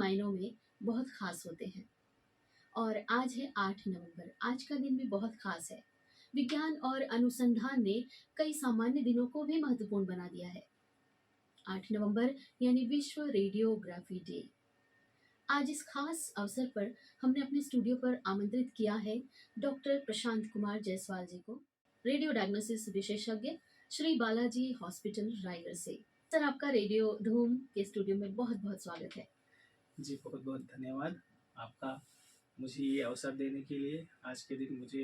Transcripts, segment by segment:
मायनों में बहुत खास होते हैं। और आज है 8 नवंबर। आज का दिन भी बहुत खास है। विज्ञान और अनुसंधान ने कई सामान्य दिनों को भी महत्वपूर्ण बना दिया है। 8 नवंबर यानी विश्व रेडियोग्राफी डे। आज इस खास अवसर पर हमने अपने स्टूडियो पर आमंत्रित किया है डॉक्टर प्रशांत कुमार जायसवाल जी को, रेडियो डायग्नोसिस विशेषज्ञ, श्री बालाजी हॉस्पिटल रायगढ़ से। सर, आपका रेडियो धूम के स्टूडियो में बहुत बहुत स्वागत है। जी, बहुत बहुत धन्यवाद आपका मुझे ये अवसर देने के लिए, आज के दिन मुझे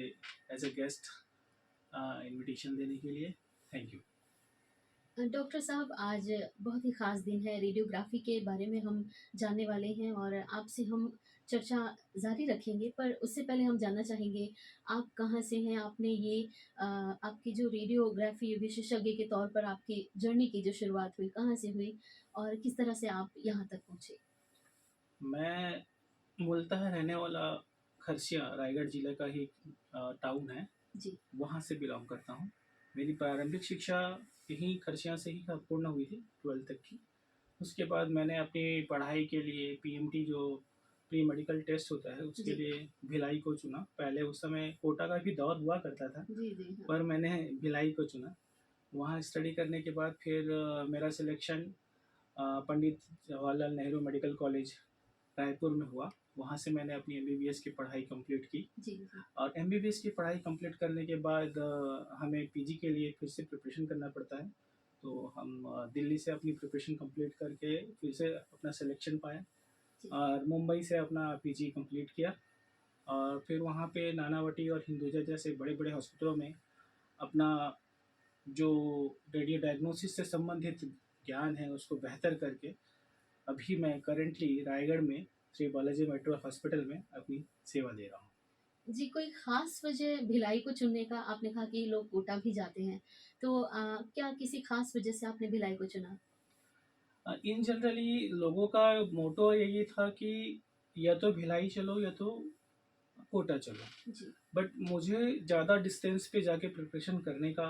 एज ए गेस्ट इनविटेशन देने के लिए थैंक यू। डॉक्टर साहब, आज बहुत ही ख़ास दिन है। रेडियोग्राफी के बारे में हम जानने वाले हैं और आपसे हम चर्चा जारी रखेंगे, पर उससे पहले हम जानना चाहेंगे आप कहाँ से हैं? आपने ये आपकी जो रेडियोग्राफी विशेषज्ञ के तौर पर आपकी जर्नी की जो शुरुआत हुई, कहाँ से हुई और किस तरह से आप यहाँ तक पहुँचे? मैं मूलतः रहने वाला खरसिया रायगढ़ जिले का ही टाउन है, जी। वहाँ से बिलोंग करता हूँ। मेरी प्रारंभिक शिक्षा यहीं खरसिया से ही पूर्ण हुई थी, 12th तक की। उसके बाद मैंने अपनी पढ़ाई के लिए पीएमटी जो प्री मेडिकल टेस्ट होता है उसके जी। लिए भिलाई को चुना। पहले उस समय कोटा का भी दौर हुआ करता था, जी, जी, हाँ। पर मैंने भिलाई को चुना। वहाँ स्टडी करने के बाद फिर मेरा selection Pandit Jawaharlal Nehru medical college Raipur में हुआ। वहाँ से मैंने अपनी एमबीबीएस की पढ़ाई कंप्लीट की जी, जी। और एमबीबीएस की पढ़ाई कंप्लीट करने के बाद हमें पीजी के लिए फिर से प्रिपरेशन करना पड़ता है। तो हम दिल्ली से अपनी प्रिपरेशन कंप्लीट करके फिर से अपना सिलेक्शन पाए जी। और मुंबई से अपना पीजी कंप्लीट किया और फिर वहाँ पे नानावटी और हिंदुजा जैसे बड़े बड़े हॉस्पिटलों में अपना जो रेडियो डायग्नोसिस से संबंधित ज्ञान है उसको बेहतर करके अभी मैं करेंटली रायगढ़ में श्री बालाजी मेट्रो हॉस्पिटल में अपनी सेवा दे रहा हूँ। जी, कोई ख़ास वजह भिलाई को चुनने का? आपने कहा कि लोग कोटा भी जाते हैं, तो क्या किसी ख़ास वजह से आपने भिलाई को चुना? इन जनरली लोगों का मोटो यही था कि या तो भिलाई चलो या तो कोटा चलो, जी। बट मुझे ज़्यादा डिस्टेंस पे जाके प्रिपरेशन करने का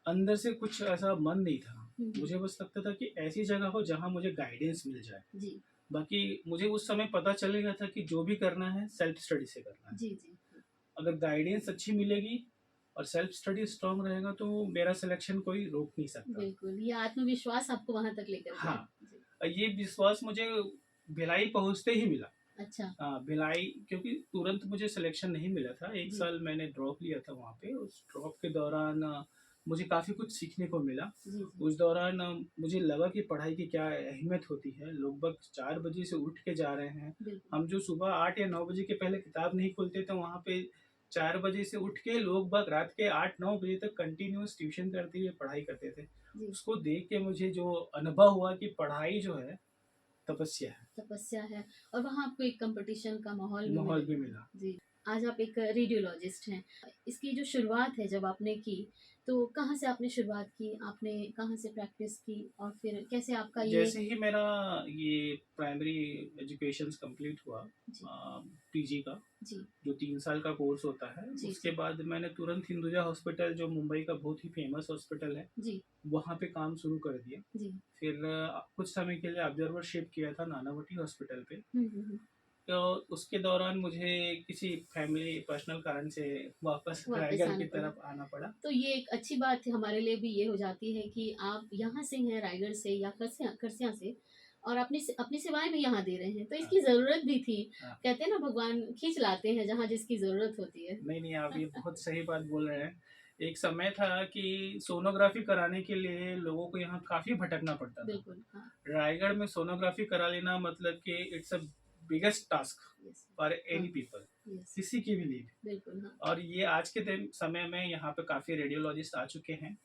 अंदर से कुछ ऐसा मन नहीं था। हुँ, हुँ। मुझे बस लगता था कि ऐसी जगह हो जहाँ मुझे गाइडेंस मिल जाए। जी। बाकी मुझे उस समय पता चल गया था कि जो भी करना है सेल्फ स्टडी से करना है। जी, जी। अगर गाइडेंस अच्छी मिलेगी और सेल्फ स्टडी स्ट्रांग रहेगा तो मेरा सिलेक्शन कोई रोक नहीं सकता। बिल्कुल, ये आत्मविश्वास आपको वहाँ तक लेकर गया। हाँ, जी। ये विश्वास मुझे भिलाई पहुँचते ही मिला। अच्छा। भिलाई क्योंकि तुरंत मुझे सिलेक्शन नहीं मिला था। 1 जी। साल मैंने ड्रॉप लिया था वहाँ पे। उस ड्रॉप के दौरान मुझे काफ़ी कुछ सीखने को मिला। जी, जी। उस दौरान मुझे लगा कि पढ़ाई की क्या अहमियत होती है। लगभग 4 बजे से उठ के जा रहे हैं। बिल्कुल। हम जो सुबह 8 या 9 बजे के पहले किताब नहीं खोलते थे, वहाँ पे 4 बजे से उठ के लगभग रात के 8-9 बजे तक कंटिन्यूअस ट्यूशन करते हुए पढ़ाई करते थे। जी। उसको देख के मुझे जो अनुभव हुआ कि पढ़ाई जो है तपस्या है। तपस्या है और वहाँ आपको एक कॉम्पिटिशन का माहौल भी माहौल भी मिलेगा। मिला। जी। आज आप एक रेडियोलॉजिस्ट हैं। इसकी जो शुरुआत है जब आपने की, तो कहाँ से आपने शुरुआत की? आपने कहाँ से प्रैक्टिस की और फिर कैसे आपका ये जैसे ही मेरा ये प्राइमरी एजुकेशन कंप्लीट हुआ जी। पीजी का जी। जो 3 साल का कोर्स होता है, जी, उसके जी। बाद मैंने तुरंत हिंदुजा हॉस्पिटल जो मुंबई का बहुत ही फेमस हॉस्पिटल है जी। वहाँ पे काम शुरू कर दिया। जी। फिर कुछ समय के लिए ऑब्जर्वरशिप किया था नानावटी हॉस्पिटल पे। हुँ, हुँ, हुँ। तो उसके दौरान मुझे किसी फैमिली पर्सनल कारण से वापस वापस रायगढ़ आना की पड़ा। तरफ आना पड़ा। तो ये एक अच्छी बात हमारे लिए भी ये हो जाती है कि आप यहाँ से हैं, रायगढ़ से या खरसिया खरसिया से, और अपनी सेवाएँ भी यहाँ दे रहे हैं, तो हाँ, इसकी ज़रूरत भी थी। हाँ। कहते हैं ना, भगवान खींच लाते हैं जहाँ जिसकी ज़रूरत होती है। नहीं, नहीं, आप ये बहुत सही बात बोल रहे हैं। एक समय था कि सोनोग्राफ़ी कराने के लिए लोगों को यहाँ काफ़ी भटकना पड़ता था। बिल्कुल, हाँ। रायगढ़ में सोनोग्राफ़ी करा लेना मतलब कि it's a biggest task yes. For हाँ। Any people, yes. किसी की भी लिए। बिल्कुल, हाँ। और ये आज के दिन समय में यहाँ पे काफ़ी रेडियोलॉजिस्ट आ चुके हैं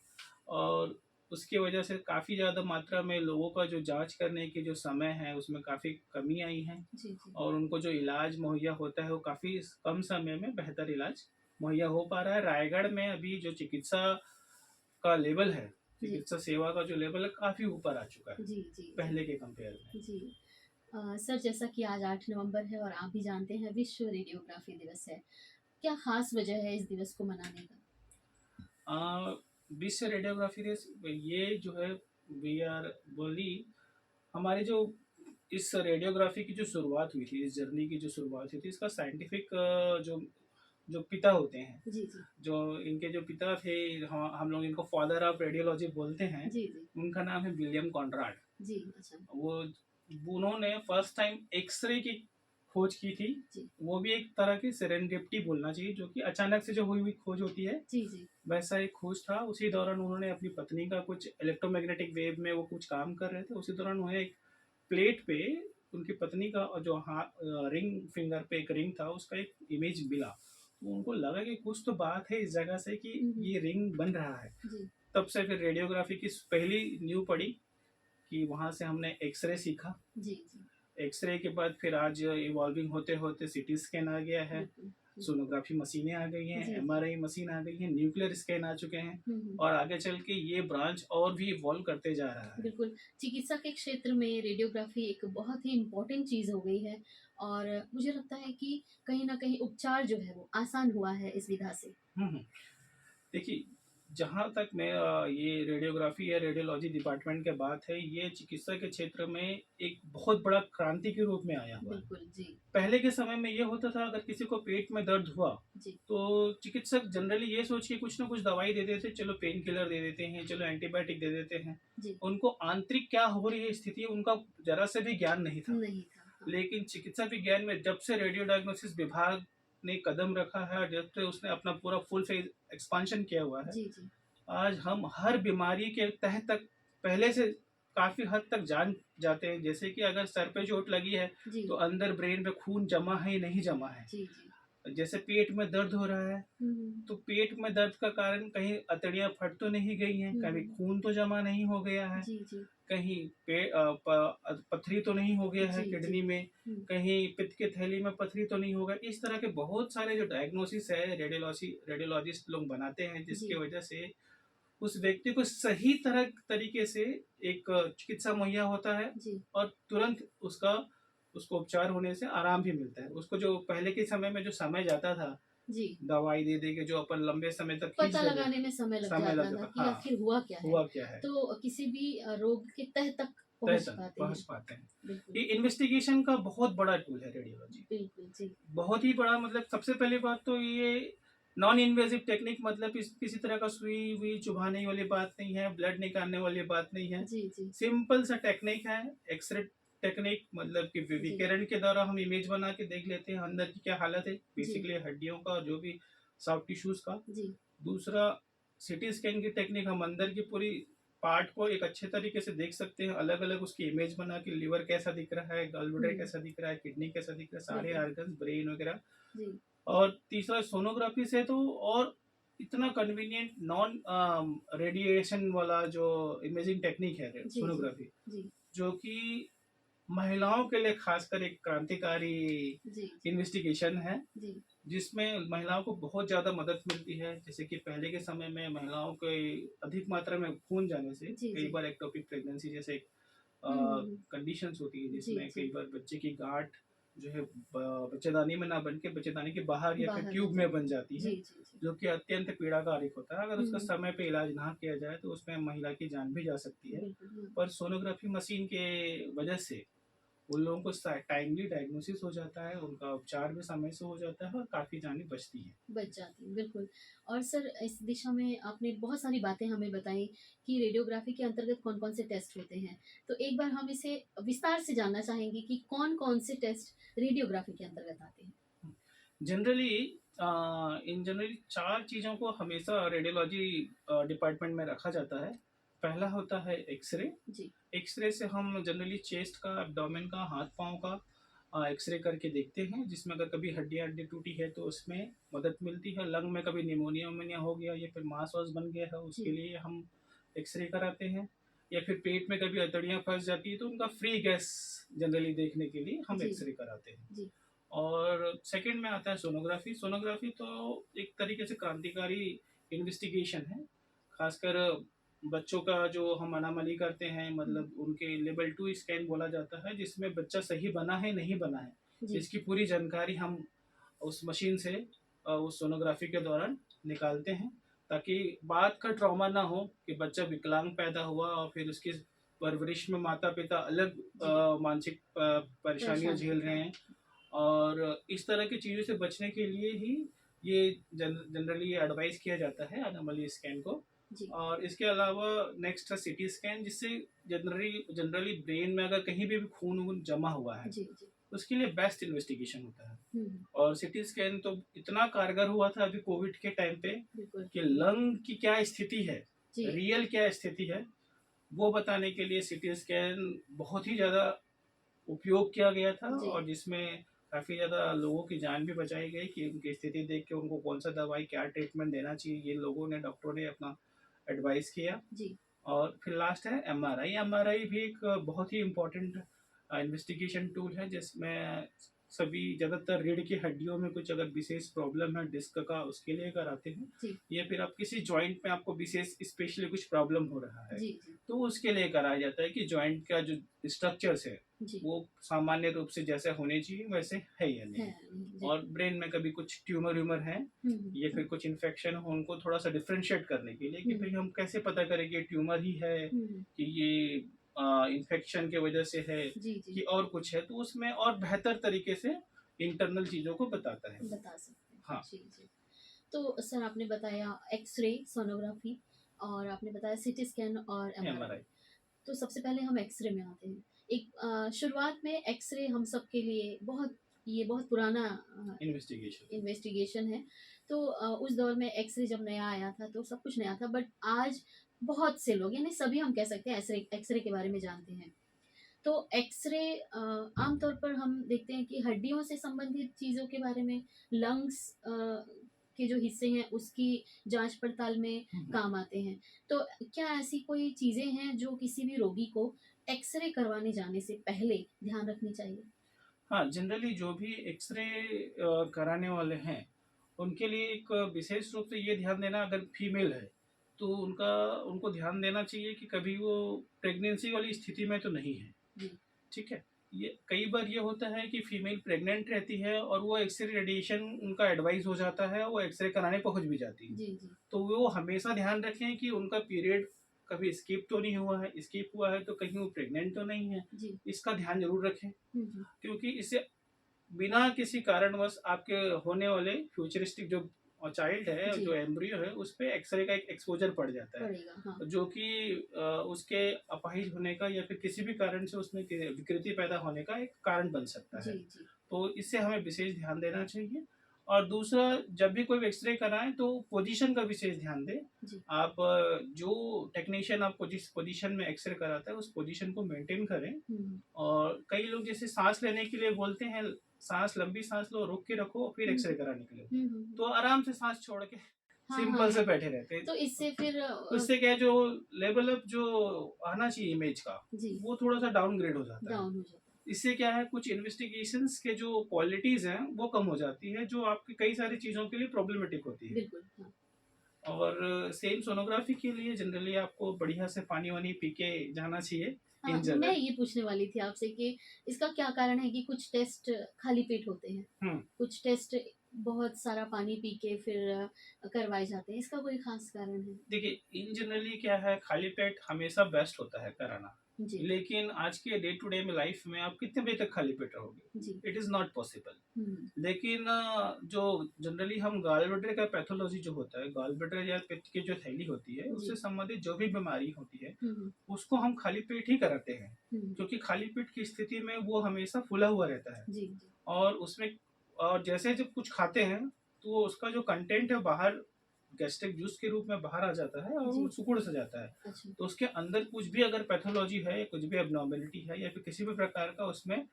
और उसकी वजह से काफ़ी ज़्यादा मात्रा में लोगों का जो जाँच करने की जो समय है उसमें काफ़ी कमी आई है जी, जी। और उनको जो इलाज मुहैया होता है वो काफ़ी कम समय में बेहतर इलाज मुहैया हो पा रहा है। रायगढ़ में अभी जो चिकित्सा का लेवल है, जी। चिकित्सा सेवा का जो लेवल है काफ़ी ऊपर आ चुका है, जी, जी, जी। पहले के कंपेयर में। जी। सर, जैसा कि आज 8 नवंबर है और आप भी जानते हैं विश्व रेडियोग्राफी दिवस है। क्या ख़ास वजह है इस दिवस को मनाने का? अ, विश्व रेडियोग्राफी दिवस ये जो है वी आर बोली हमारे जो इस रेडियोग्राफी की जो शुरुआत हुई थी, इस जर्नी की जो शुरुआत हुई थी, इसका साइंटिफिक जो जो पिता होते हैं, जी, जी। जो इनके जो पिता थे, हम लोग इनको फादर ऑफ रेडियोलॉजी बोलते हैं। जी, जी। उनका नाम है विलियम कॉनराड। जी, अच्छा। वो उन्होंने फर्स्ट टाइम एक्सरे की खोज की थी। जी। वो भी एक तरह की सेरेंडिपिटी बोलना चाहिए, जो कि अचानक से जो हुई हुई खोज होती है, जी, जी। वैसा एक खोज था। उसी दौरान उन्होंने अपनी पत्नी का कुछ इलेक्ट्रोमैग्नेटिक वेव में वो कुछ काम कर रहे थे, उसी दौरान उन्हें एक प्लेट पे उनकी पत्नी का जो हाथ रिंग फिंगर पे एक रिंग था, उसका एक इमेज मिला। तो उनको लगा कि कुछ तो बात है इस जगह से कि हुँ, हुँ। ये रिंग बन रहा है। जी। तब से फिर रेडियोग्राफी की पहली नींव पड़ी कि वहाँ से हमने एक्सरे सीखा। जी, जी। एक्सरे के बाद फिर आज इवॉल्विंग होते होते सीटी स्कैन आ गया है, बिल्कुल। हुँ। सोनोग्राफी मशीनें आ गई हैं, जी, जी। एमआरआई मशीन आ गई है, न्यूक्लियर स्कैन आ चुके हैं, हुँ, हुँ। और आगे चल के ये ब्रांच और भी इवॉल्व करते जा रहा है। बिल्कुल, चिकित्सा के क्षेत्र में रेडियोग्राफ़ी एक बहुत ही इम्पोर्टेंट चीज़ हो गई है और मुझे लगता है कि कहीं न कहीं उपचार जो है वो आसान हुआ है इस विधा से। हम्म। देखिए, जहाँ तक मैं ये रेडियोग्राफी या रेडियोलॉजी डिपार्टमेंट के बात है, ये चिकित्सा के क्षेत्र में एक बहुत बड़ा क्रांति के रूप में आया हुआ है। बिल्कुल, जी। पहले के समय में ये होता था, अगर किसी को पेट में दर्द हुआ जी। तो चिकित्सक जनरली ये सोच के कुछ ना कुछ दवाई दे देते, चलो पेन किलर दे देते हैं, चलो एंटीबायोटिक दे देते हैं। जी। उनको आंतरिक क्या हो रही है स्थिति, उनका जरा से भी ज्ञान नहीं था। नहीं था। हाँ। लेकिन चिकित्सा विज्ञान में जब से रेडियो डायग्नोसिस विभाग ने कदम रखा है, जब से उसने अपना पूरा फुल फेज एक्सपांशन किया हुआ है, जी, जी। आज हम हर बीमारी के तह तक पहले से काफी हद तक जान जाते हैं। जैसे कि अगर सर पे चोट लगी है जी। तो अंदर ब्रेन में खून जमा है या नहीं जमा है। जी, जी। जैसे पेट में दर्द हो रहा है, हुँ, हुँ। तो पेट में दर्द का कारण कहीं अतड़ियाँ फट तो नहीं गई हैं, हुँ, कभी हुँ। खून तो जमा नहीं हो गया है, जी, जी। कहीं पथरी तो नहीं हो गया है जी, जी। किडनी में, हुँ। कहीं पित्त की थैली में पथरी तो नहीं हो गया। इस तरह के बहुत सारे जो डायग्नोसिस है रेडियोलॉजिस्ट लोग बनाते हैं, जिसकी जी, वजह से उस व्यक्ति को सही तरीके से एक चिकित्सा मुहैया होता है, जी। और तुरंत उसको उपचार होने से आराम भी मिलता है। उसको जो पहले के समय में जो समय जाता था जी। दवाई दे दे के, जो अपन लंबे समय तक खींच पता लेते, लगाने में समय लग समय जाता लग था जाता, कि हाँ, आखिर हुआ क्या है। हुआ क्या है, तो किसी भी रोग के तह तक तय पहुँच तक पाते पहुंच हैं। पाते हैं। बिल्कुल। ये इन्वेस्टिगेशन का बहुत बड़ा टूल है रेडियोलॉजी, बिल्कुल, जी। बहुत ही बड़ा। मतलब सबसे पहली बात तो ये नॉन इन्वेजिव टेक्निक, मतलब किसी तरह का सुई हुई चुभाने वाली बात नहीं है, ब्लड निकालने वाली बात नहीं है। जी, जी। सिंपल सा टेक्निक है, एक्सरे टेक्निक, मतलब कि जी। विकिरण के द्वारा हम इमेज बना के देख लेते हैं अंदर की क्या हालत है, जी। बेसिकली हड्डियों का, जो भी सॉफ्ट टिश्यूज का। जी। दूसरा, सिटी स्कैन की टेक्निक, हम अंदर की पूरी पार्ट को एक अच्छे तरीके से देख सकते हैं, अलग अलग उसकी इमेज बना के, लिवर कैसा दिख रहा है, गल ब्लैडर हुँ। कैसा दिख रहा है, किडनी कैसा दिख रहा है, सारे बिल्कुल। ऑर्गन्स, ब्रेन वगैरह। जी। और तीसरा, सोनोग्राफी से तो और इतना कन्वीनियंट नॉन रेडिएशन वाला जो इमेजिंग टेक्निक है जी, जी। सोनोग्राफी, जी। जो कि महिलाओं के लिए खासकर एक क्रांतिकारी जी, जी। इन्वेस्टिगेशन है, जी। जिसमें महिलाओं को बहुत ज़्यादा मदद मिलती है। जैसे कि पहले के समय में महिलाओं के अधिक मात्रा में खून जाने से जी, कई जी। बार एक्टोपिक प्रेगनेंसी जैसे हुँ, हुँ, हुँ। कंडीशंस होती है, जी, जिसमें जी। कई बार बच्चे की गांठ जो है बच्चेदानी में ना बन के बच्चेदानी के बाहर या फिर बाहर ट्यूब बन में जाती बन है। जाती है, जी, जी, जी। जो कि अत्यंत पीड़ाकारक होता है। अगर हुँ, उसका हुँ। समय पे इलाज ना किया जाए तो उसमें महिला की जान भी जा सकती है। बिल्कुल, हाँ। पर सोनोग्राफी मशीन के वजह से उन लोगों को टाइमली डायग्नोसिस हो जाता है, उनका उपचार भी समय से हो जाता है, और काफ़ी जानें बचती हैं। बच जाती हैं, बिल्कुल। और सर इस दिशा में आपने बहुत सारी बातें हमें बताई कि रेडियोग्राफ़ी के अंतर्गत कौन-कौन से टेस्ट होते हैं। तो एक बार हम इसे विस्तार से जानना चाहेंगे कि कौन-कौन से टेस्ट रेडियोग्राफ़ी के अंतर्गत आते हैं? जनरली इन जनरली 4 चीज़ों को हमेशा रेडियोलॉजी डिपार्टमेंट में रखा जाता है। पहला होता है एक्स-रे। जी। एक्स-रे से हम जनरली चेस्ट का, एब्डोमेन का, हाथ-पाँव का एक्स-रे करके देखते हैं, जिसमें अगर कभी हड्डी-वड्डी टूटी है तो उसमें मदद मिलती है। लंग में कभी निमोनिया-विमोनिया हो गया या फिर मांस-वास बन गया है, उसके जी। लिए हम एक्स-रे कराते हैं। या फिर पेट में कभी अतड़ियाँ फँस जाती है तो उनका फ्री गैस जनरली देखने के लिए हम जी। एक्स-रे कराते हैं। जी। और सेकंड में आता है सोनोग्राफी। सोनोग्राफी तो एक तरीके से क्रांतिकारी इन्वेस्टिगेशन है, खासकर बच्चों का जो हम अनामली करते हैं, हुँ। मतलब उनके लेवल 2 स्कैन बोला जाता है, जिसमें बच्चा सही बना है नहीं बना है, जी। इसकी पूरी जानकारी हम उस मशीन से उस सोनोग्राफी के दौरान निकालते हैं, ताकि बात का ट्रॉमा ना हो कि बच्चा विकलांग पैदा हुआ और फिर उसकी परवरिश में माता पिता अलग मानसिक परेशानियां परेशान झेल होते रहे हैं। हैं। और इस तरह की चीज़ों से बचने के लिए ही ये जनरली एडवाइस किया जाता है एनोमली स्कैन को। जी, और इसके अलावा नेक्स्ट है सिटी स्कैन, जिससे जनरली ब्रेन में अगर कहीं भी खून वून जमा हुआ है जी, जी। उसके लिए बेस्ट इन्वेस्टिगेशन होता है। हुँ, और सिटी स्कैन तो इतना कारगर हुआ था अभी कोविड के टाइम पे बिल्कुल। कि लंग की क्या स्थिति है, जी, रियल क्या स्थिति है, वो बताने के लिए सिटी स्कैन बहुत ही ज़्यादा उपयोग किया गया था। जी। और जिसमें काफ़ी ज़्यादा लोगों की जान भी बचाई गई कि उनकी स्थिति देख के उनको कौन सा दवाई क्या ट्रीटमेंट देना चाहिए, ये लोगों ने डॉक्टरों ने अपना एडवाइस किया। जी, और फिर लास्ट है एमआरआई। एमआरआई भी एक बहुत ही इम्पोर्टेंट इन्वेस्टिगेशन टूल है, जिसमें सभी ज़्यादातर रीढ़ की हड्डियों में कुछ अगर विशेष प्रॉब्लम है डिस्क का, उसके लिए कराते हैं। जी, या फिर आप किसी जॉइंट में आपको विशेष स्पेशली कुछ प्रॉब्लम हो रहा है, जी, जी, तो उसके लिए कराया जाता है कि जॉइंट का जो स्ट्रक्चर्स है जी। वो सामान्य रूप से जैसे होने चाहिए वैसे है या है, नहीं। जी। और ब्रेन में कभी कुछ ट्यूमर व्यूमर है हुँ, हुँ, या फिर कुछ इन्फेक्शन हो, उनको थोड़ा सा डिफ्रेंशिएट करने के लिए कि हुँ, भाई हम कैसे पता करें कि ये ट्यूमर ही है हुँ। कि ये इन्फेक्शन की वजह से है जी, जी, कि और कुछ है, तो उसमें और बेहतर तरीके से इंटरनल चीज़ों को बताता है। बता सकते हैं। हाँ। जी, जी। तो सर आपने बताया एक्स-रे, सोनोग्राफी और आपने बताया सीटी स्कैन और एमआरआई। एमआरआई तो सबसे पहले हम एक्स-रे में आते हैं। एक शुरुआत में एक्स-रे हम सबके लिए बहुत पुराना इन्वेस्टिगेशन। इन्वेस्टिगेशन है। तो उस दौर में एक्स-रे जब नया आया था तो सब कुछ नया था, बट आज बहुत से लोग यानी सभी हम कह सकते हैं एक्स-रे के बारे में जानते हैं। तो एक्स-रे आमतौर पर हम देखते हैं कि हड्डियों से संबंधित चीज़ों के बारे में, लंग्स के जो हिस्से हैं उसकी जाँच पड़ताल में काम आते हैं। तो क्या ऐसी कोई चीज़ें हैं जो किसी भी रोगी को एक्स-रे करवाने जाने से पहले ध्यान रखनी चाहिए? हाँ, जनरली जो भी एक्सरे कराने वाले हैं, उनके लिए एक विशेष रूप से ये ध्यान देना, अगर फीमेल है, तो उनको ध्यान देना चाहिए कि कभी वो प्रेगनेंसी वाली स्थिति में तो नहीं है, जी, ठीक है? ये कई बार ये होता है कि फीमेल प्रेग्नेंट रहती है और वो एक्स-रे रेडिएशन उनका एडवाइस हो जाता है, वो एक्स-रे कराने पहुँच भी जाती है। जी, जी, तो वो हमेशा ध्यान रखें कि उनका पीरियड कभी स्किप तो नहीं हुआ है, स्किप हुआ है तो कहीं वो प्रेग्नेंट तो नहीं है, जी। इसका ध्यान ज़रूर रखें। हुँ, हुँ। क्योंकि इससे बिना किसी कारणवश आपके होने वाले फ्यूचरिस्टिक जो चाइल्ड है, जी, जो एम्ब्रियो है, उस पे एक्स-रे का एक एक्सपोज़र पड़ जाता है, पड़ेगा, हाँ। जो कि उसके अपाहिज होने का या फिर किसी भी कारण से उसमें विकृति पैदा होने का एक कारण बन सकता जी, है। जी, तो इससे हमें विशेष ध्यान देना चाहिए। और दूसरा, जब भी कोई एक्स-रे कराएँ तो पोजीशन का विशेष ध्यान दें। जी। आप जो टेक्नीशियन आपको जिस पोजीशन में एक्स-रे कराता है, उस पोजीशन को मेंटेन करें। हुँ, हुँ। और कई लोग जैसे साँस लेने के लिए बोलते हैं, साँस लंबी साँस लो, रोक के रखो, फिर हुँ, एक्स-रे हुँ। कराने के लिए। हुँ, हुँ। तो आराम से साँस छोड़ के हाँ, हाँ, सिंपल से हाँ। बैठे रहते हैं। तो इससे फिर उससे क्या है, जो लेवल अप जो आना चाहिए इमेज का, जी, वो थोड़ा-सा डाउनग्रेड हो जाता है। डाउन हो जाता है। इससे क्या है, कुछ इन्वेस्टिगेशंस के जो क्वालिटीज़ हैं, वो कम हो जाती है, जो आपकी कई सारी चीज़ों के लिए प्रॉब्लमेटिक होती है। बिल्कुल, हाँ। और सेम सोनोग्राफी के लिए जनरली आपको बढ़िया से पानी-वानी पी के जाना चाहिए हाँ, इन मैं जगह। ये पूछने वाली थी आपसे कि इसका क्या कारण है कि कुछ टेस्ट खाली पेट होते हैं, हुँ। कुछ टेस्ट बहुत सारा पानी पी के फिर करवाए जाते हैं, इसका कोई खास कारण है? देखिए, इन जनरली क्या है, खाली पेट हमेशा बेस्ट होता है कराना। जी, लेकिन आज के डे टू डे में लाइफ में आप कितने बजे तक खाली पेट रहोगे? जी। It is not possible. Hmm, लेकिन जो जनरली हम गॉल ब्लैडर का पैथोलॉजी जो होता है, गॉल ब्लैडर या पित्त की जो थैली होती है, जी। उससे संबंधित जो भी बीमारी होती है, हुँ, हुँ, उसको हम खाली पेट ही कराते हैं। हुँ। क्योंकि खाली पेट की स्थिति में वो हमेशा फूला हुआ रहता है। जी, जी। और उसमें और जैसे जब कुछ खाते हैं, तो उसका जो कंटेंट है बाहर गैस्ट्रिक जूस के रूप में बाहर आ जाता है और वो जी, सिकुड़ सा जाता है। अच्छा। तो उसके अंदर कुछ भी अगर पैथोलॉजी है, कुछ भी एब्नॉर्मैलिटी है या फिर किसी भी प्रकार का उसमें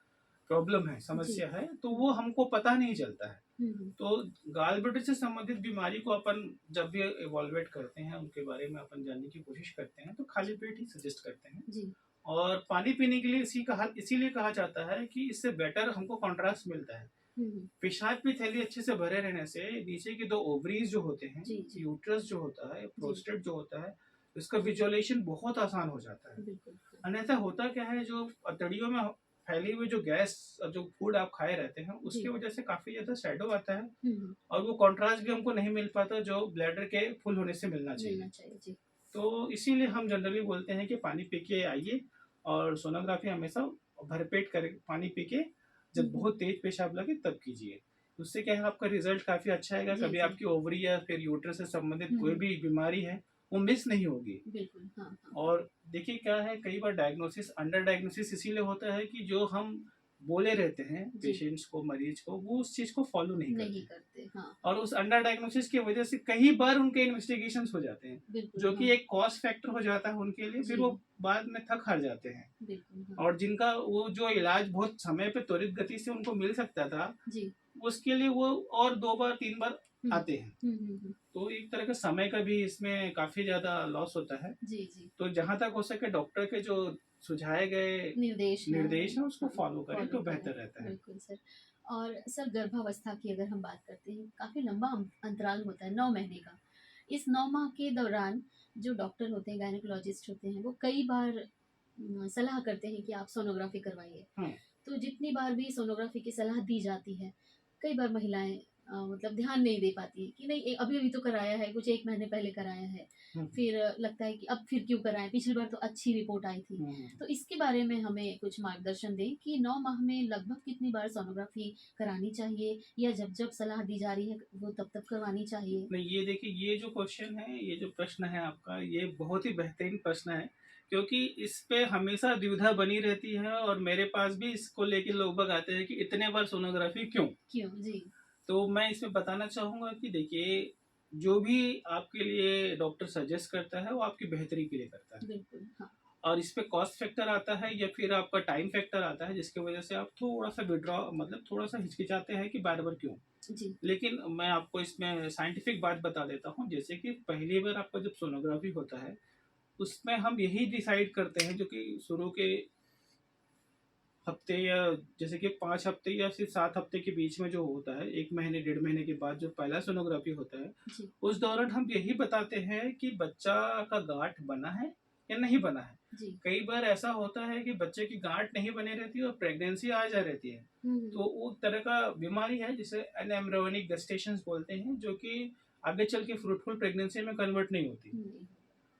प्रॉब्लम है, जी। समस्या है, तो हुँ, वो हमको पता नहीं चलता है। Hmm, hmm. तो गॉल ब्लैडर से संबंधित बीमारी को अपन जब भी इवैल्यूएट करते हैं, उनके बारे में अपन जानने की कोशिश करते हैं, तो खाली पेट ही सजेस्ट करते हैं। जी। और पानी पीने के लिए इसीलिए कहा जाता है कि इससे बेटर हमको कॉन्ट्रास्ट मिलता है। हुँ, हुँ। पेशाब की थैली अच्छे से भरे रहने से नीचे के 2 ओवरीज जो होते हैं, जी, जी। यूट्रस जो होता है, जी, प्रोस्टेट जो होता है, इसका विजुअलाइज़ेशन बहुत आसान हो जाता है। बिल्कुल। हाँ। अन्यथा होता क्या है, जो अतड़ियों में फैली हुई जो गैस, जो फूड आप खाए रहते हैं, उसकी जी। वजह से काफ़ी ज़्यादा शैडो आता है हुँ, हुँ। और वो कॉन्ट्रास्ट भी हमको नहीं मिल पाता जो ब्लैडर के फुल होने से मिलना चाहिए। मिलना चाहिए, जी। तो इसीलिए हम जनरली बोलते हैं कि पानी पी के आइए और सोनोग्राफी हमेशा भरपेट कर पानी पी के जब बहुत तेज पेशाब लगे तब कीजिए। उससे क्या है आपका रिजल्ट काफ़ी अच्छा आएगा। जी, कभी जी। आपकी ओवरी या फिर यूट्रस से संबंधित कोई हुँ, भी बीमारी है वो मिस नहीं होगी। बिल्कुल। हाँ, हाँ, हाँ। और देखिए क्या है, कई बार डायग्नोसिस अंडर डायग्नोसिस इसीलिए होता है कि जो हम बोले रहते हैं जी, पेशेंट्स को, मरीज को, वो उस चीज़ को फॉलो नहीं नहीं करते। करते। हाँ, और उस अंडर डायग्नोसिस की वजह से कई बार उनके इन्वेस्टिगेशंस हो जाते हैं, बिल्कुल, जो कि हाँ। एक कॉस्ट फैक्टर हो जाता है उनके लिए। फिर जी, वो बाद में थक हार जाते हैं। बिल्कुल, हाँ। और जिनका वो जो इलाज बहुत समय पे त्वरित गति से उनको मिल सकता था, जी। उसके लिए वो और 2 बार 3 बार हुँ। आते हैं। हुँ। तो एक तरह का समय का भी इसमें काफ़ी ज़्यादा लॉस होता है। जी, जी। तो जहाँ तक हो सके डॉक्टर के जो सुझाए गए निर्देश हैं, निर्देश हैं उसको हाँ, फॉलो करें फ़ॉलो तो करें। बेहतर रहता है। बिल्कुल सर। और सर गर्भावस्था की अगर हम बात करते हैं, काफ़ी लंबा अंतराल होता है 9 महीने का। इस 9 माह के दौरान जो डॉक्टर होते हैं, गायनेकोलॉजिस्ट होते हैं, वो कई बार सलाह करते हैं कि आप सोनोग्राफ़ी करवाइए। हुँ, तो जितनी बार भी सोनोग्राफ़ी की सलाह दी जाती है, कई बार महिलाएँ मतलब ध्यान नहीं दे पाती हैं कि नहीं अभी-अभी तो कराया है, कुछ 1 महीने पहले कराया है। हुँ, फिर लगता है कि अब फिर क्यों कराएँ, पिछली बार तो अच्छी रिपोर्ट आई थी। हुँ। तो इसके बारे में हमें कुछ मार्गदर्शन दें कि 9 माह में लगभग कितनी बार सोनोग्राफ़ी करानी चाहिए या जब-जब सलाह दी जा रही है, वो तब-तब करवानी चाहिए? नहीं, ये देखिए, ये जो क्वेश्चन है, ये जो प्रश्न है आपका, ये बहुत ही बेहतरीन प्रश्न है, क्योंकि इस पे हमेशा दुविधा बनी रहती है और मेरे पास भी इसको लेके लोग बाग आते हैं कि इतने बार सोनोग्राफी क्यों? क्यों? जी, तो मैं इसमें बताना चाहूँगा कि देखिए, जो भी आपके लिए डॉक्टर सजेस्ट करता है, वो आपकी बेहतरी के लिए करता है। बिल्कुल, हाँ। और इस पे कॉस्ट फैक्टर आता है या फिर आपका टाइम फैक्टर आता है, जिसकी वजह से आप थोड़ा-सा विथड्रॉ मतलब थोड़ा-सा हिचकिचाते हैं कि बार-बार क्यों? जी, लेकिन मैं आपको इसमें साइंटिफिक बात बता देता हूँ, जैसे कि पहली बार आपका जब सोनोग्राफी होता है, उसमें हम यही डिसाइड करते हैं, जो कि शुरू के हफ्ते या जैसे कि 5 हफ्ते या फिर 7 हफ्ते के बीच में जो होता है, 1 महीने, डेढ़ महीने के बाद जो पहला सोनोग्राफी होता है, जी, उस दौरान हम यही बताते हैं कि बच्चा का गाँठ बना है या नहीं बना है। जी। कई बार ऐसा होता है कि बच्चे की गाँठ नहीं बनी रहती है और प्रेगनेंसी आ जा रहती है। हुँ, तो वो तरह का बीमारी है जिसे एनएम्ब्रियोनिक गेस्टेशंस बोलते हैं, जो कि आगे चल के फ्रूटफुल प्रेगनेंसी में कन्वर्ट नहीं होती, हुँ, नहीं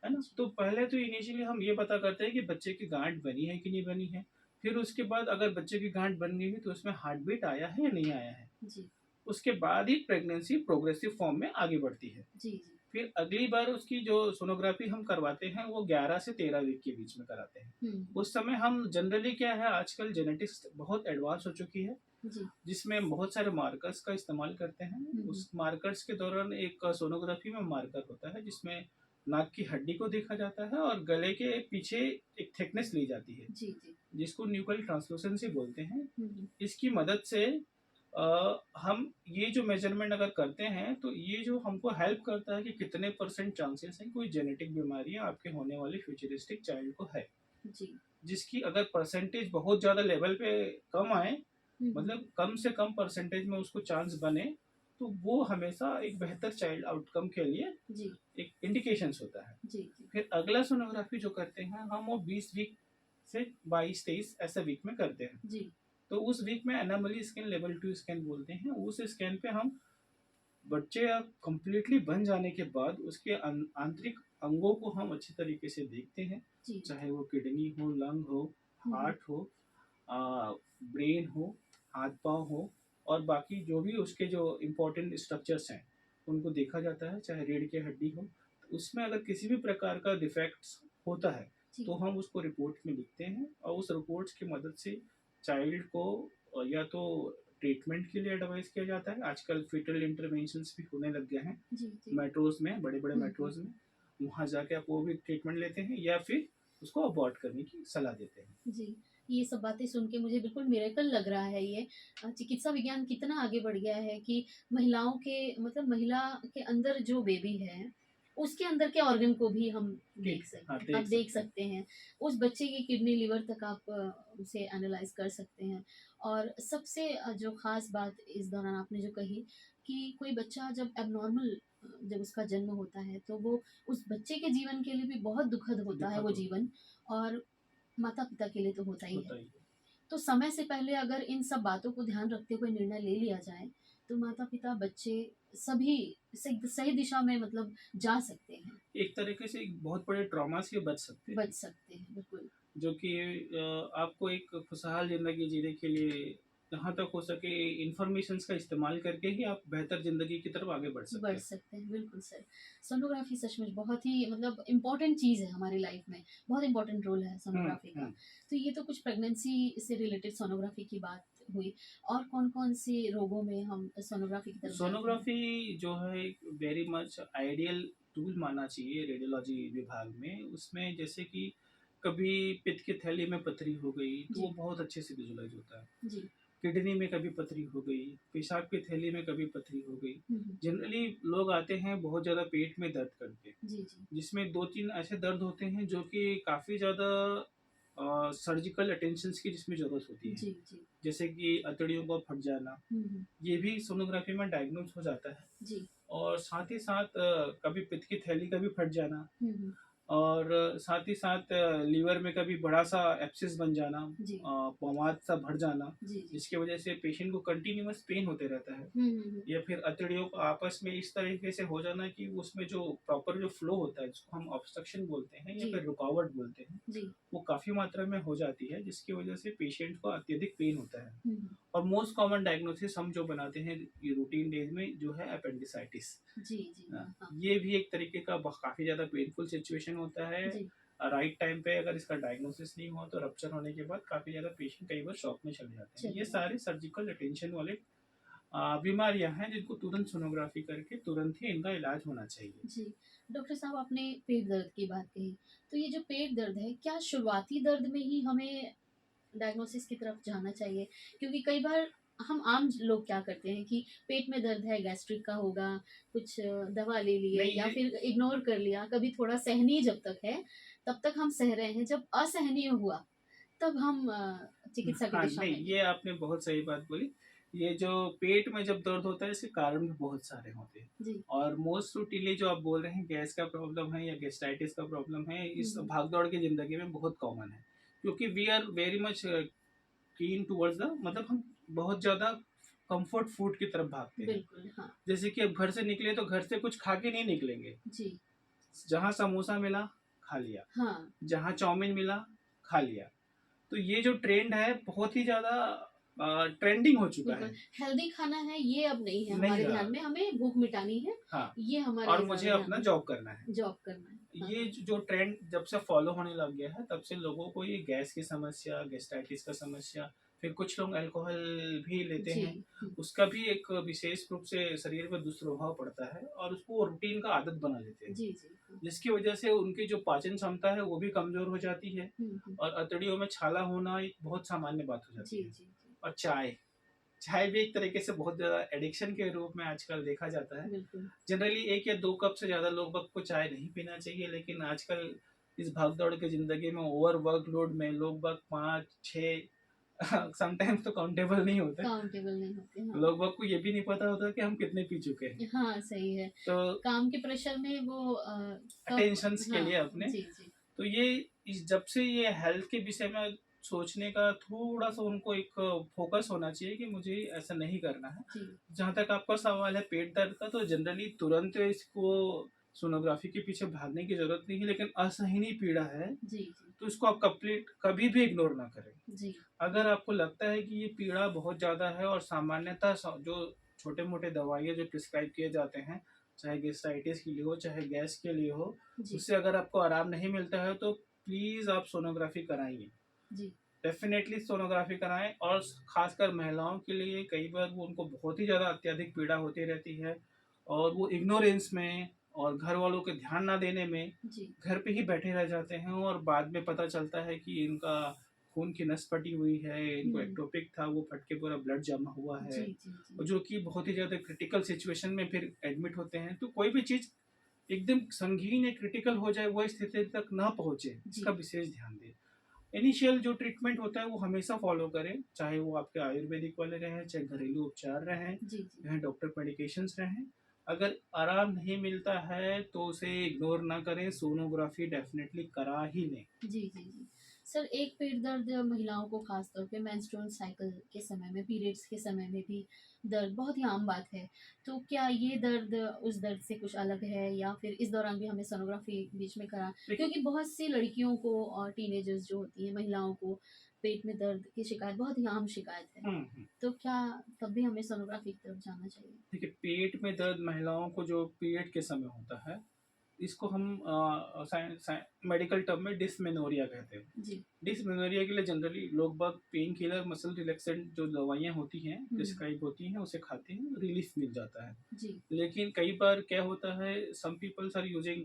है ना? अच्छा, तो पहले तो इनिशियली हम ये पता करते हैं कि बच्चे की गाँठ बनी है कि नहीं बनी है। फिर उसके बाद अगर बच्चे की गाँठ बन गई है तो उसमें हार्ट बीट आया है या नहीं आया है। जी, उसके बाद ही प्रेगनेंसी प्रोग्रेसिव फॉर्म में आगे बढ़ती है। जी, जी। फिर अगली बार उसकी जो सोनोग्राफी हम करवाते हैं वो 11 से 13 वीक के बीच में कराते हैं। हुँ, उस समय हम जनरली क्या है, आजकल जेनेटिक्स बहुत एडवांस हो चुकी है, जी, जिसमें बहुत सारे मार्कर्स का इस्तेमाल करते हैं। हुँ, उस मार्कर्स के दौरान एक सोनोग्राफी में मार्कर होता है जिसमें नाक की हड्डी को देखा जाता है और गले के पीछे एक थिकनेस ली जाती है, जी, जी, जिसको न्यूक्लियर ट्रांसलूसेंसी बोलते हैं। हुँ, इसकी मदद से हम ये जो मेजरमेंट अगर करते हैं तो ये जो हमको हेल्प करता है कि कितने परसेंट चांसेस हैं कोई जेनेटिक बीमारियां आपके होने वाले फ्यूचरिस्टिक चाइल्ड को है। जी, जिसकी अगर परसेंटेज बहुत ज़्यादा लेवल पे कम आए, हुँ, मतलब कम से कम परसेंटेज में उसको चांस बने, तो वो हमेशा एक बेहतर चाइल्ड आउटकम के लिए जी, एक इंडिकेशंस होता है। जी, जी, फिर अगला सोनोग्राफी जो करते हैं हम वो 20 वीक से 22-23 ऐसा वीक में करते हैं। जी, तो उस वीक में एनोमली स्कैन, लेवल 2 स्कैन बोलते हैं। उस स्कैन पे हम बच्चे कंप्लीटली बन जाने के बाद उसके आंतरिक अंगों को हम अच्छे तरीके से देखते हैं, जी, चाहे वो किडनी हो, लंग हो, हुँ, हार्ट हो, ब्रेन हो, हाथ पाँव हो, और बाकी जो भी उसके जो इम्पोर्टेंट स्ट्रक्चर्स हैं उनको देखा जाता है, चाहे रीढ़ की हड्डी हो। तो उसमें अगर किसी भी प्रकार का डिफेक्ट्स होता है जी, तो हम उसको रिपोर्ट में लिखते हैं और उस रिपोर्ट्स की मदद से चाइल्ड को या तो ट्रीटमेंट के लिए एडवाइस किया जाता है। आजकल फीटल इंटरवेंशंस भी होने लग गए हैं जी, जी, मेट्रोज़ में, बड़े-बड़े हुँ। मेट्रोज़ में। वहाँ जाके आप वो भी ट्रीटमेंट लेते हैं या फिर उसको अबॉर्ट करने की सलाह देते हैं। जी, ये सब बातें सुन के मुझे बिल्कुल मिरेकल लग रहा है ये। चिकित्सा विज्ञान कितना आगे बढ़ गया है कि महिलाओं के मतलब महिला के अंदर जो बेबी है, उसके अंदर के ऑर्गन को भी हम ठीक देख है, हाँ, सकते देख अब देख सकते हैं। सकते हैं। उस बच्चे की किडनी, लिवर तक आप उसे एनालाइज़ कर सकते हैं। और सबसे जो ख़ास बात इस दौरान आपने जो कही कि कोई बच्चा जब एबनॉर्मल जब उसका जन्म होता है, तो वो उस बच्चे के जीवन के लिए भी बहुत दुखद होता है दिक्कत वो होती जीवन। और माता-पिता के लिए तो होता ही है। होता ही है। तो समय से पहले अगर इन सब बातों को ध्यान रखते हुए निर्णय ले लिया जाए, तो माता-पिता, बच्चे सभी सही सही दिशा में मतलब जा सकते हैं, एक तरीके से एक बहुत बड़े ट्रॉमा से बच सकते हैं। बच सकते हैं, बिल्कुल। जो कि आपको एक खुशहाल ज़िंदगी जीने के लिए जहाँ तक हो सके इन्फॉर्मेशंस का इस्तेमाल करके ही आप बेहतर ज़िंदगी की तरफ आगे बढ़ सकते बढ़ हैं। सकते हैं, बिल्कुल सर। सोनोग्राफ़ी सचमुच बहुत ही मतलब इम्पोर्टेंट चीज़ है हमारी लाइफ़ में, बहुत इम्पोर्टेंट रोल है हुँ, सोनोग्राफ़ी का। हुँ। तो ये तो कुछ प्रेगनेंसी से रिलेटेड सोनोग्राफ़ी की बात हुई, और कौन-कौन से रोगों में हम सोनोग्राफ़ी की तरफ जाते हैं? सोनोग्राफ़ी जो है एक वेरी मच आइडियल टूल मानना चाहिए रेडियोलॉजी विभाग में। उसमें जैसे कि कभी पित्त की थैली में पथरी हो गई, तो वो जी, बहुत अच्छे से विजुअलाइज़ होता है। जी। किडनी में कभी पथरी हो गई, पेशाब की थैली में कभी पथरी हो गई। हुँ, हुँ। जनरली लोग आते हैं बहुत ज़्यादा पेट में दर्द करके, जी, जी। जिसमें 2-3 ऐसे दर्द होते हैं जो कि काफ़ी ज़्यादा सर्जिकल अटेंशन्स की जिसमें ज़रूरत होती है। जी, जी। जैसे कि अतड़ियों का फट जाना, हुँ, हुँ। ये भी सोनोग्राफ़ी में डायग्नोज़ हो जाता है। जी। और साथ ही साथ कभी पित्त की थैली का भी फट जाना, हुँ, हुँ। और साथ ही साथ लीवर में कभी बड़ा-सा एब्सेस बन जाना, जी। मवाद सा भर जाना, जी, जी। जिसकी वजह से पेशेंट को कंटीन्यूअस पेन होते रहता है। हुँ, हुँ, हुँ। या फिर अतड़ियों को आपस में इस तरीके से हो जाना कि उसमें जो प्रॉपर जो फ्लो होता है, जिसको हम ऑब्स्ट्रक्शन बोलते हैं या जी, फिर रुकावट बोलते हैं, जी। वो काफ़ी मात्रा में हो जाती है, जिसकी वजह से पेशेंट को अत्यधिक पेन होता है। हुँ, हुँ। और मोस्ट कॉमन डायग्नोसिस हम जो बनाते हैं ये रूटीन डेज में जो है अपेंडिसाइटिस। जी, जी। हाँ। ये भी एक तरीके का काफ़ी ज़्यादा पेनफुल सिचुएशन होता है। जी। राइट टाइम पे अगर इसका डायग्नोसिस नहीं हुआ तो रप्चर होने के बाद काफ़ी ज़्यादा पेशेंट कई बार शॉक में चले जाते हैं। चले ये जाते सारे सर्जिकल अटेंशन वाले बीमारियां हैं जिनको तुरंत सोनोग्राफी करके तुरंत ही इनका इलाज होना चाहिए। जी। डॉक्टर साहब, आपने पेट दर्द की बात कही, तो ये जो पेट दर्द है, क्या शुरुआती दर्द में ही हमें डायग्नोसिस की तरफ जाना चाहिए? क्योंकि कई बार हम आम लोग क्या करते हैं कि पेट में दर्द है, गैस्ट्रिक का होगा, कुछ दवा ले लिए नहीं या ये फिर इग्नोर कर लिया, कभी थोड़ा सहनीय जब तक है, तब तक हम सह रहे हैं, जब असहनीय हुआ, तब हम चिकित्सा की हाँ, दिशा नहीं में गए। ये आपने बहुत सही बात बोली। ये जो पेट में जब दर्द होता है इसके कारण भी बहुत सारे होते हैं। जी। और मोस्ट रूटीनली जो आप बोल रहे हैं गैस का प्रॉब्लम है या गैस्ट्राइटिस का प्रॉब्लम है, हुँ, इस हुँ। भाग-दौड़ की ज़िंदगी में बहुत कॉमन है। क्योंकि we are very much keen towards the मतलब हम बहुत ज़्यादा कम्फर्ट फूड की तरफ भागते हैं। बिल्कुल, हाँ। जैसे कि अब घर से निकले तो घर से कुछ खा के नहीं निकलेंगे। जी। जहाँ समोसा मिला, खा लिया। हाँ। जहाँ चाउमीन मिला, खा लिया। तो ये जो ट्रेंड है बहुत ही ज़्यादा ट्रेंडिंग हो चुका बिल्कुल, है। हेल्दी खाना है ये अब नहीं है नहीं हमारे रहा। ध्यान में, हमें भूख मिटानी है, हाँ, ये और हमारे मुझे ज़्यादा ध्यान अपना में जॉब करना है। जॉब करना है। हाँ, ये हाँ। जो ट्रेंड जब से फॉलो होने लग गया है तब से लोगों को ये गैस की समस्या, गैस्ट्राइटिस का समस्या, फिर कुछ लोग अल्कोहल भी लेते जी। हैं। हुँ। उसका भी एक विशेष रूप से शरीर पर दुष्प्रभाव पड़ता है और उसको वो रूटीन का आदत बना लेते हैं। जी, जी। हाँ। जिसकी वजह से उनकी जो पाचन क्षमता है वो भी कमज़ोर हो जाती है हुँ, हुँ। और अतड़ियों में छाला होना एक बहुत सामान्य बात हो जाती जी, है। जी, जी। और चाय, चाय भी एक तरीके से बहुत ज़्यादा एडिक्शन के रूप में आजकल देखा जाता है। बिल्कुल। जनरली 1 या 2 कप से ज़्यादा लोग बाग को चाय नहीं पीना चाहिए, लेकिन आजकल इस भाग-दौड़ की ज़िंदगी में ओवर वर्कलोड में लोग बाग 5-6 समटाइम्स तो काउंटेबल नहीं होते। काउंटेबल नहीं होते, हाँ। लोग बाग को ये भी नहीं पता होता कि हम कितने पी चुके हैं। हाँ, सही है। तो काम के प्रेशर में वो कप। अटेंशन्स के लिए हाँ, अपने जी, जी। तो ये जब से ये हेल्थ के विषय में सोचने का थोड़ा-सा उनको एक फ़ोकस होना चाहिए कि मुझे ऐसा नहीं करना है। जी। जहाँ तक आपका सवाल है पेट दर्द का तो जनरली तुरंत इसको सोनोग्राफ़ी के पीछे भागने की ज़रूरत नहीं है, लेकिन असहनीय पीड़ा है, जी, जी। तो इसको आप कंप्लीट कभी भी इग्नोर ना करें। जी। अगर आपको लगता है कि ये पीड़ा बहुत ज़्यादा है और सामान्यतः जो छोटे-मोटे दवाइयाँ जो प्रिस्क्राइब किए जाते हैं, चाहे गैस्ट्राइटिस के लिए हो, चाहे गैस के लिए हो, जी। उससे अगर आपको आराम नहीं मिलता है तो प्लीज़ आप सोनोग्राफ़ी कराइए। जी। डेफ़िनेटली सोनोग्राफ़ी कराएँ और ख़ासकर महिलाओं के लिए कई बार वो उनको बहुत ही ज़्यादा अत्यधिक पीड़ा होती रहती है और वो इग्नोरेंस में और घर वालों के ध्यान ना देने में जी। घर पे ही बैठे रह जाते हैं और बाद में पता चलता है कि इनका खून की नस फटी हुई है, इनको हुँ। एक्टोपिक था, वो फट के पूरा ब्लड जमा हुआ है जी, जी, जी। और जो कि बहुत ही ज़्यादा क्रिटिकल सिचुएशन में फिर एडमिट होते हैं। तो कोई भी चीज़ एकदम संगीन या क्रिटिकल हो जाए, वो स्थिति तक ना पहुँचे, इसका जी। विशेष ध्यान दें। इनिशियल जो ट्रीटमेंट होता है वो हमेशा फॉलो करें, चाहे वो आपके आयुर्वेदिक वाले रहें, चाहे घरेलू उपचार रहें, जी, जी। चाहे डॉक्टर मेडिकेशंस रहें। अगर आराम नहीं मिलता है तो उसे इग्नोर ना करें, सोनोग्राफी डेफ़िनेटली करा ही लें। जी, जी, जी। सर एक पेट दर्द महिलाओं को खास तौर पे मेंस्ट्रुअल साइकिल के समय में, पीरियड्स के समय में भी दर्द बहुत ही आम बात है। तो क्या ये दर्द उस दर्द से कुछ अलग है या फिर इस दौरान भी हमें सोनोग्राफी बीच में करा, देखिए। क्योंकि बहुत सी लड़कियों को और टीनेजर्स जो होती हैं, महिलाओं को पेट में दर्द की शिकायत बहुत ही आम शिकायत है। हम्म। तो क्या तब भी हमें सोनोग्राफी की तरफ जाना चाहिए? देखिए, पेट में दर्द महिलाओं को जो पीरियड के समय होता है, इसको हम मेडिकल टर्म में डिस्मेनोरिया कहते हैं। जी। डिस्मेनोरिया के लिए जनरली लोग बाग पेन किलर, मसल रिलैक्सेंट जो दवाइयाँ होती हैं, प्रिस्क्राइब होती हैं, उसे खाते हैं, रिलीफ मिल जाता है। जी। लेकिन कई बार क्या होता है, सम पीपल्स आर यूजिंग,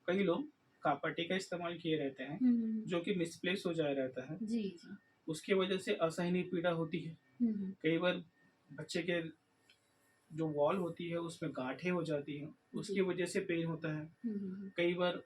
कई लोग कापाटी का इस्तेमाल किए रहते हैं, जो कि मिसप्लेस हो जाया रहता है। जी, जी। उसकी वजह से असहनीय पीड़ा होती है। कई बार बच्चे के जो वॉल होती है उसमें गांठें हो जाती हैं, उसकी जी। वजह से पेन होता है। कई बार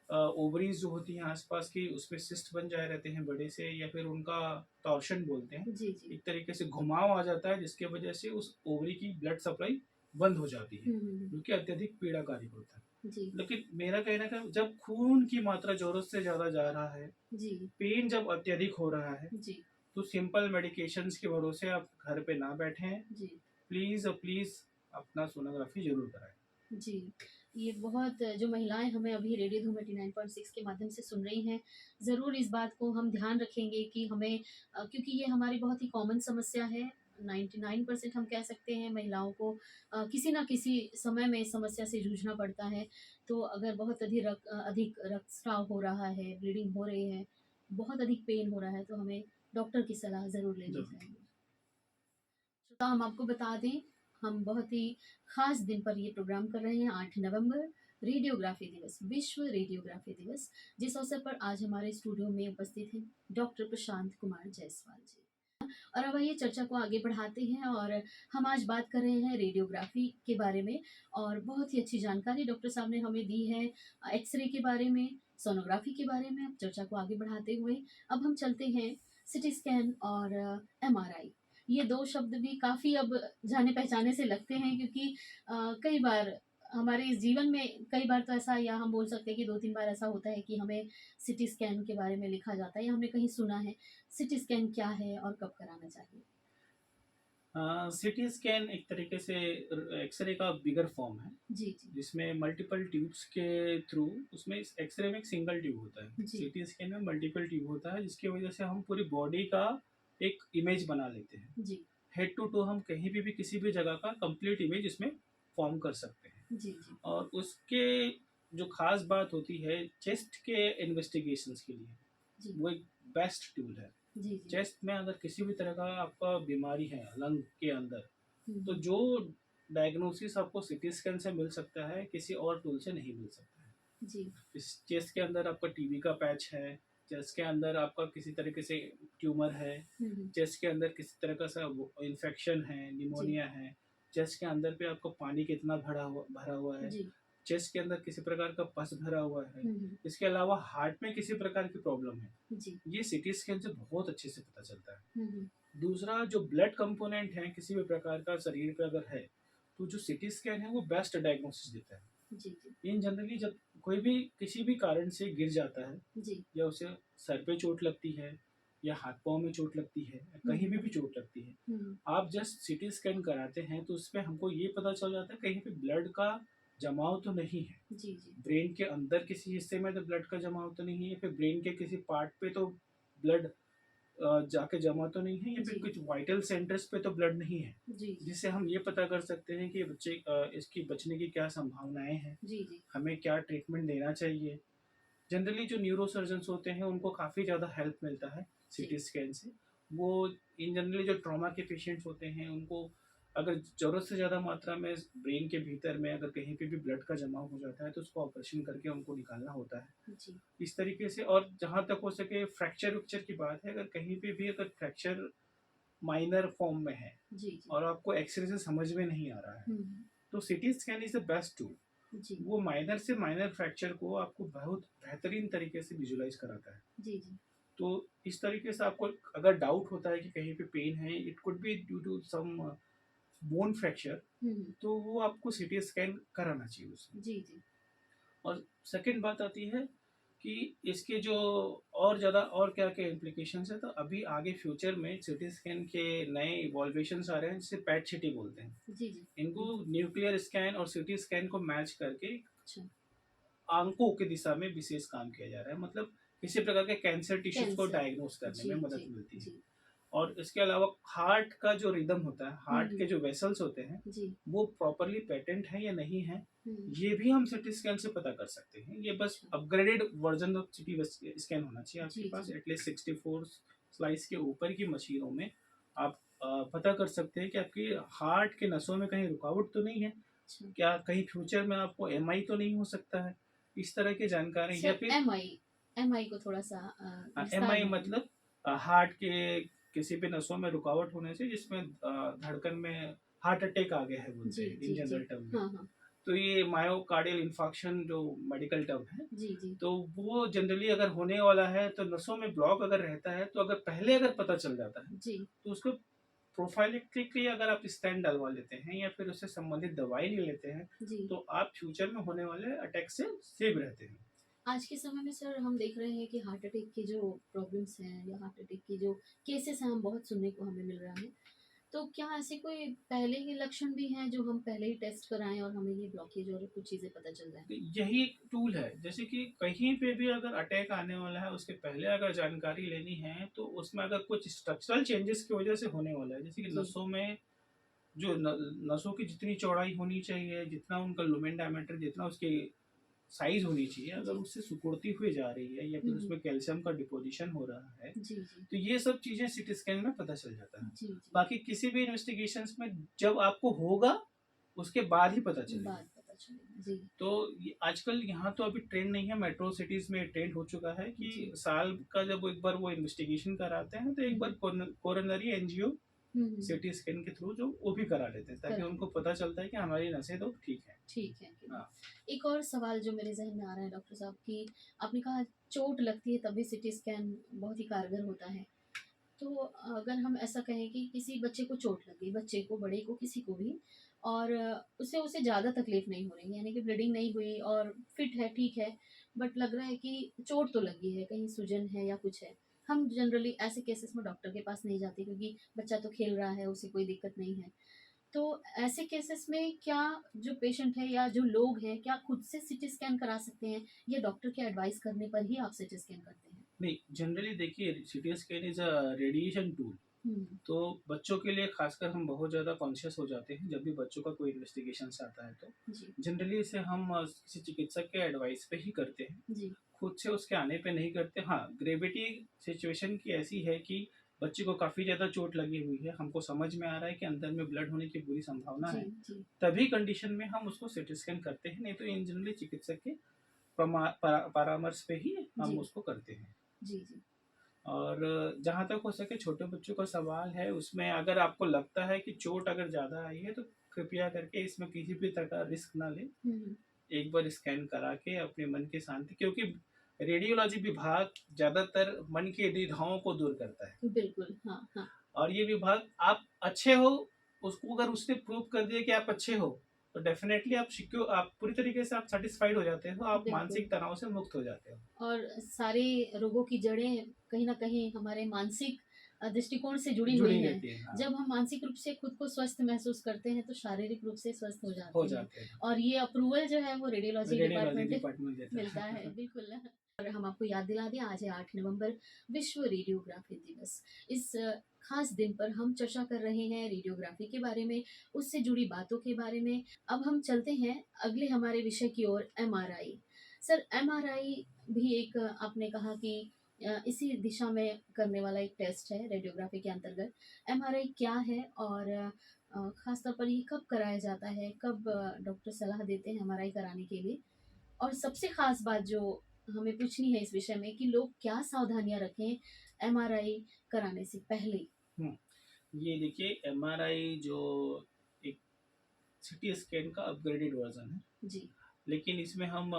ओवरीज जो होती हैं आसपास की, उसमें सिस्ट बन जाए रहते हैं बड़े से, या फिर उनका टॉर्शन बोलते हैं, जी, जी। एक तरीके से घुमाव आ जाता है, जिसके वजह से उस ओवरी की ब्लड सप्लाई बंद हो जाती है, जो कि अत्यधिक पीड़ाकारी होता है। जी। लेकिन मेरा कहना था, जब खून की मात्रा जरूरत से ज़्यादा जा रहा है, जी। पेन जब अत्यधिक हो रहा है, जी। तो सिंपल मेडिकेशंस के भरोसे आप घर पे ना बैठें। जी। प्लीज़ प्लीज़ अपना सोनोग्राफी ज़रूर कराएं। जी। ये बहुत जो महिलाएँ हमें अभी रेडियो धूम 89.6 के माध्यम से सुन रही हैं, ज़रूर इस बात को हम ध्यान रखेंगे कि हमें क्योंकि ये हमारी बहुत ही कॉमन समस्या है, 99% हम कह सकते हैं महिलाओं को किसी न किसी समय में इस समस्या से जूझना पड़ता है। तो अगर बहुत अधिक रक्तस्राव हो रहा है, ब्लीडिंग हो रही है, बहुत अधिक पेन हो रहा है, तो हमें डॉक्टर की सलाह ज़रूर लेनी जरूर। चाहिए। तो हम आपको बता दें, हम बहुत ही खास दिन पर ये प्रोग्राम कर रहे हैं, 8 नवंबर, रेडियोग्राफी दिवस, विश्व रेडियोग्राफी दिवस, जिस अवसर पर आज हमारे स्टूडियो में उपस्थित हैं डॉक्टर प्रशांत कुमार जायसवाल जी। और अब आइए चर्चा को आगे बढ़ाते हैं, और हम आज बात कर रहे हैं रेडियोग्राफी के बारे में, और बहुत ही अच्छी जानकारी डॉक्टर साहब ने हमें दी है एक्सरे के बारे में, सोनोग्राफी के बारे में। अब चर्चा को आगे बढ़ाते हुए अब हम चलते हैं सिटी स्कैन और एमआरआई। ये 2 शब्द भी काफ़ी अब जाने-पहचाने से लगते हैं, क्योंकि कई बार हमारे इस जीवन में कई बार तो ऐसा, या हम बोल सकते हैं कि 2-3 बार ऐसा होता है कि हमें सिटी स्कैन के बारे में लिखा जाता है या हमने कहीं सुना है। सिटी स्कैन क्या है और कब कराना चाहिए? सिटी स्कैन एक तरीके से एक्सरे का बिगर फॉर्म है, जी, जी। जिसमें मल्टीपल ट्यूब्स के थ्रू, उसमें एक्सरे में एक सिंगल ट्यूब होता है, जी। सिटी स्कैन में मल्टीपल ट्यूब होता है, जिसकी वजह से हम पूरी बॉडी का एक इमेज बना लेते हैं। जी। हेड टू टू हम कहीं भी किसी भी जगह का कंप्लीट इमेज इसमें फॉर्म कर सकते हैं। जी, जी। और उसके जो खास बात होती है चेस्ट के इन्वेस्टिगेशंस के लिए, जी। वो एक बेस्ट टूल है। जी, जी। चेस्ट में अगर किसी भी तरह का आपका बीमारी है लंग के अंदर, हुँ, तो हुँ। जो डायग्नोसिस आपको सिटी स्कैन से मिल सकता है, किसी और टूल से नहीं मिल सकता है। जी। इस चेस्ट के अंदर आपका टीबी का पैच है, चेस्ट के अंदर आपका किसी तरीके से ट्यूमर है, हुँ, हुँ। चेस्ट के अंदर किसी तरह का सा इन्फेक्शन है, जी। निमोनिया है, चेस्ट के अंदर पे आपको पानी कितना भरा हुआ है, जी। चेस्ट के अंदर किसी प्रकार का पस भरा हुआ है, हुँ, हुँ। इसके अलावा हार्ट में किसी प्रकार की प्रॉब्लम है, जी। ये सिटी स्कैन से बहुत अच्छे से पता चलता है। हुँ, हुँ। दूसरा, जो ब्लड कंपोनेंट है किसी भी प्रकार का शरीर पे अगर है, तो जो सिटी स्कैन है वो बेस्ट डायग्नोसिस देता है। जी, जी। इन जनरली जब कोई भी किसी भी कारण से गिर जाता है, जी। या उसे सर पे चोट लगती है, या हाथ पाँव में चोट लगती है, या हुँ, कहीं हुँ। भी चोट लगती है, हुँ। आप जस्ट सिटी स्कैन कराते हैं, तो उसमें हमको ये पता चल जाता है कहीं पे ब्लड का जमाव तो नहीं है। जी, जी। ब्रेन के अंदर किसी हिस्से में तो ब्लड का जमाव तो नहीं है, फिर ब्रेन के किसी पार्ट पे तो ब्लड जाके जमा तो नहीं है, या फिर जी। कुछ वाइटल सेंटर्स पे तो ब्लड नहीं है, जी, जी। जिससे हम ये पता कर सकते हैं कि बच्चे इसकी बचने की क्या संभावनाएं हैं, जी, जी। हमें क्या ट्रीटमेंट देना चाहिए। जनरली जो न्यूरो सर्जन्स होते हैं उनको काफ़ी ज़्यादा हेल्प मिलता है जी। सिटी स्कैन से। वो इन जनरली जो ट्रॉमा के पेशेंट्स होते हैं, उनको अगर ज़रूरत से ज़्यादा मात्रा में ब्रेन के भीतर में अगर कहीं पे भी ब्लड का जमाव हो जाता है, तो उसको ऑपरेशन करके उनको निकालना होता है जी। इस तरीके से। और जहाँ तक हो सके फ्रैक्चर उक्चर की बात है, अगर कहीं पे भी अगर फ्रैक्चर माइनर फॉर्म में है जी, जी। और आपको एक्सरे से समझ में नहीं आ रहा है, हुँ, हुँ। तो CT scan is the best tool. जी। वो माइनर से माइनर फ्रैक्चर को आपको बहुत बेहतरीन तरीके से विजुलाइज कराता है। जी, जी। तो इस तरीके से आपको अगर डाउट होता है कि कहीं पे पेन है, it could be due to some bone fracture, hmm, hmm. तो वो आपको सिटी स्कैन कराना चाहिए उसमें। जी, जी। और सेकंड बात आती है कि इसके जो और ज़्यादा और क्या-क्या इम्प्लीकेशंस है, तो अभी आगे फ्यूचर में सीटी स्कैन के नए इवॉल्वेशंस आ रहे हैं, जिसे पैट सिटी बोलते हैं। जी, जी। इनको न्यूक्लियर स्कैन और सीटी स्कैन को मैच करके अच्छा, आंकों की दिशा में विशेष काम किया जा रहा है। मतलब किसी प्रकार के कैंसर टिश्यूज को कैंसर। डायग्नोस करने जी, में मदद जी, मिलती है। जी। और इसके अलावा हार्ट का जो रिदम होता है, हुँ, हार्ट के हुँ। जो वेसल्स होते हैं, जी। वो प्रॉपर्ली पेटेंट है या नहीं है, हुँ। ये भी हम सिटी स्कैन से पता कर सकते हैं। ये बस अच्छा। Upgraded version of CT scan होना चाहिए आपके जी, पास। जी। एटलीस्ट 64 स्लाइस के ऊपर की मशीनों में आप पता कर सकते हैं कि आपकी हार्ट के नसों में कहीं रुकावट तो नहीं है, अच्छा। क्या कहीं फ्यूचर में आपको एमआई तो नहीं हो सकता है। इस तरह की जानकारी, या सर फिर एमआई को थोड़ा-सा विस्तार एमआई में बताइए। मतलब हार्ट के किसी भी नसों में रुकावट होने से, जिसमें धड़कन में हार्ट अटैक आ गया है बोलते जी, हैं इन जी, जी। जनरल टर्म में। हाँ, हाँ। तो ये मायोकार्डियल इंफार्क्शन जो मेडिकल टर्म है, जी, जी। तो वो जनरली अगर होने वाला है, तो नसों में ब्लॉक अगर रहता है, तो अगर पहले अगर पता चल जाता है, जी, तो उसको प्रोफाइलेक्टिकली अगर आप स्टेंट डलवा लेते हैं या फिर उससे संबंधित दवाई ले लेते हैं, जी। तो आप फ्यूचर में होने वाले अटैक से सेव रहते हैं। आज के समय में सर हम देख रहे हैं कि हार्ट अटैक की जो प्रॉब्लम्स हैं या हार्ट अटैक की जो केसेस हैं, हम बहुत सुनने को हमें मिल रहा है। तो क्या ऐसे कोई पहले के लक्षण भी हैं जो हम पहले ही टेस्ट कराएँ और हमें ये ब्लॉकेज और कुछ चीज़ें पता चल जाएँ? तो यही एक टूल है, जैसे कि कहीं पे भी अगर अटैक आने वाला है, उसके पहले अगर जानकारी लेनी है, तो उसमें अगर कुछ स्ट्रक्चरल चेंजेस की वजह से होने वाला है, जैसे कि जी। नसों में जो नसों की जितनी चौड़ाई होनी चाहिए, जितना उनका लुमेन डायमीटर, जितना उसकी साइज होनी चाहिए, अगर जी। उससे सिकुड़ती हुई जा रही है या हुँ, फिर हुँ। उसमें कैल्शियम का डिपोजिशन हो रहा है, जी, जी। तो ये सब चीज़ें सीटी स्कैन में पता चल जाता है। जी, जी। बाकी किसी भी इन्वेस्टिगेशंस में जब आपको होगा, उसके बाद ही पता चलेगा। बाद पता चलेगा। जी, तो ये आजकल यहाँ तो अभी ट्रेंड नहीं है, मेट्रो सिटीज़ में ट्रेंड हो चुका है कि जी। साल का जब एक बार वो इन्वेस्टिगेशन कराते हैं, तो हुँ, एक बार हुँ। कोरोनरी एंजियो हुँ, हुँ, हुँ। सीटी स्कैन के थ्रू जो वो भी करा लेते हैं, ताकि करा उनको लेते हैं। पता चलता है कि हमारी नसें तो ठीक हैं। ठीक है कि नहीं। हाँ। एक और सवाल जो मेरे ज़हन में आ रहा है डॉक्टर साहब कि आपने कहा चोट लगती है तभी सीटी स्कैन बहुत ही कारगर होता है। तो अगर हम ऐसा कहें कि किसी बच्चे को चोट लग गई, बच्चे को, बड़े को, किसी को भी, और उससे उसे ज़्यादा तकलीफ नहीं हो रही, यानी कि ब्लीडिंग नहीं हुई और फिट है, ठीक है, बट लग रहा है कि चोट तो लगी है, कहीं सूजन है या कुछ है। हम जनरली ऐसे केसेस में डॉक्टर के पास नहीं जाते क्योंकि बच्चा तो खेल रहा है, उसे कोई दिक्कत नहीं है। तो ऐसे केसेस में क्या जो पेशेंट है या जो लोग हैं, क्या खुद से सीटी स्कैन करा सकते हैं या डॉक्टर के एडवाइस करने पर ही आप सीटी स्कैन करते हैं? नहीं, जनरली देखिए, CT scan is a radiation tool. Hmm, तो बच्चों के लिए खासकर हम बहुत ज़्यादा कॉन्शियस हो जाते हैं जब भी बच्चों का कोई इन्वेस्टिगेशंस आता है, तो जी, जनरली इसे हम किसी चिकित्सक के एडवाइस पे ही करते हैं। जी, खुद से उसके आने पे नहीं करते। हाँ, ग्रेविटी सिचुएशन की ऐसी है कि बच्चे को काफ़ी ज़्यादा चोट लगी हुई है, हमको समझ में आ रहा है कि अंदर में ब्लड होने की पूरी संभावना जी, है, जी, तभी कंडीशन में हम उसको सीटी स्कैन करते हैं, नहीं तो इन जनरली चिकित्सक के परामर्श पे ही हम जी, उसको करते हैं। जी, जी, और जहाँ तक हो सके छोटे बच्चों का सवाल है, उसमें अगर आपको लगता है कि चोट अगर ज़्यादा आई है, तो कृपया करके इसमें किसी भी तरह का रिस्क ना लें। हुँ, हुँ, एक बार स्कैन करा के अपने मन की शांति, क्योंकि रेडियोलॉजी विभाग ज़्यादातर मन की दुविधाओं को दूर करता है। बिल्कुल, हाँ, हाँ, और ये विभाग, आप अच्छे हो, उसको अगर उसने प्रूव कर दिया कि आप अच्छे हो, तो डेफ़िनेटली आप पूरी तरीके से आप सैटिस्फाइड हो जाते हो, आप बिल्कुल। मानसिक तनाव से मुक्त हो जाते हो। और सारे रोगों की जड़ें कहीं न कहीं हमारे मानसिक दृष्टिकोण से जुड़ी हुई जुड़ी हैं। रहती है, हाँ, जब हम मानसिक रूप से खुद को स्वस्थ महसूस करते हैं, तो शारीरिक रूप से स्वस्थ हो हो जाते हैं। जाते हैं। और ये अप्रूवल जो है वो रेडियोलॉजी रेडियोलॉजी डिपार्टमेंट डिपार्टमेंट देता मिलता है, है। बिल्कुल। और हम आपको याद दिला दें, आज है 8 नवंबर, विश्व रेडियोग्राफी दिवस। इस खास दिन पर हम चर्चा कर रहे हैं रेडियोग्राफी के बारे में, उससे जुड़ी बातों के बारे में। अब हम चलते हैं अगले हमारे विषय की ओर, एमआरआई। सर, एमआरआई भी एक आपने कहा कि इसी दिशा में करने वाला एक टेस्ट है रेडियोग्राफी के अंतर्गत। एमआरआई क्या है और ख़ास तौर पर ये कब कराया जाता है? कब डॉक्टर सलाह देते हैं एमआरआई कराने के लिए? और सबसे ख़ास बात जो हमें पूछनी है इस विषय में कि लोग क्या सावधानियाँ रखें एमआरआई कराने से पहले? हुँ, ये देखिए, एमआरआई जो एक सीटी स्कैन का अपग्रेडेड वर्ज़न है। जी, लेकिन इसमें हम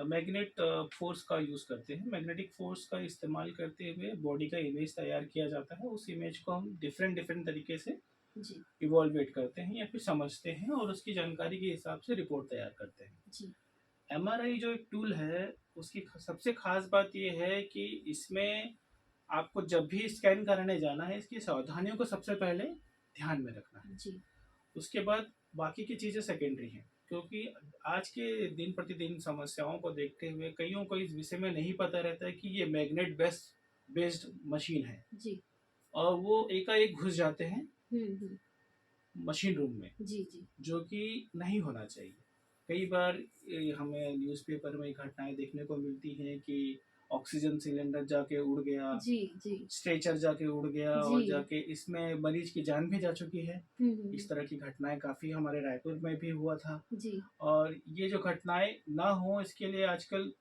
मैग्नेट फ़ोर्स का यूज़ करते हैं। मैग्नेटिक फ़ोर्स का इस्तेमाल करते हुए बॉडी का इमेज तैयार किया जाता है। उस इमेज को हम डिफ़रेंट डिफ़रेंट तरीके से जी, इवैल्यूएट करते हैं या फिर समझते हैं, और उसकी जानकारी के हिसाब से रिपोर्ट तैयार करते हैं। जी, एमआरआई जो एक टूल है, उसकी सबसे खास बात ये है कि इसमें आपको जब भी स्कैन कराने जाना है, इसकी सावधानियों को सबसे पहले ध्यान में रखना है। जी उसके बाद बाकी की चीज़ें सेकेंडरी हैं, क्योंकि आज के दिन प्रतिदिन समस्याओं को देखते हुए कईयों को इस विषय में नहीं पता रहता है कि ये मैग्नेट बेस्ड मशीन है, जी। और वो एकाएक घुस जाते हैं हम्म। मशीन रूम में, जी जी जो कि नहीं होना चाहिए। कई बार हमें न्यूज़पेपर में घटनाएं देखने को मिलती हैं कि ऑक्सीजन सिलेंडर जाके उड़ गया, जी जी स्ट्रेचर जाके उड़ गया, जी। और जाके इसमें मरीज की जान भी जा चुकी है। इस हम्म। तरह की घटनाएं काफ़ी हमारे रायपुर में भी हुआ था। जी और ये जो घटनाएं ना हो, इसके लिए आजकल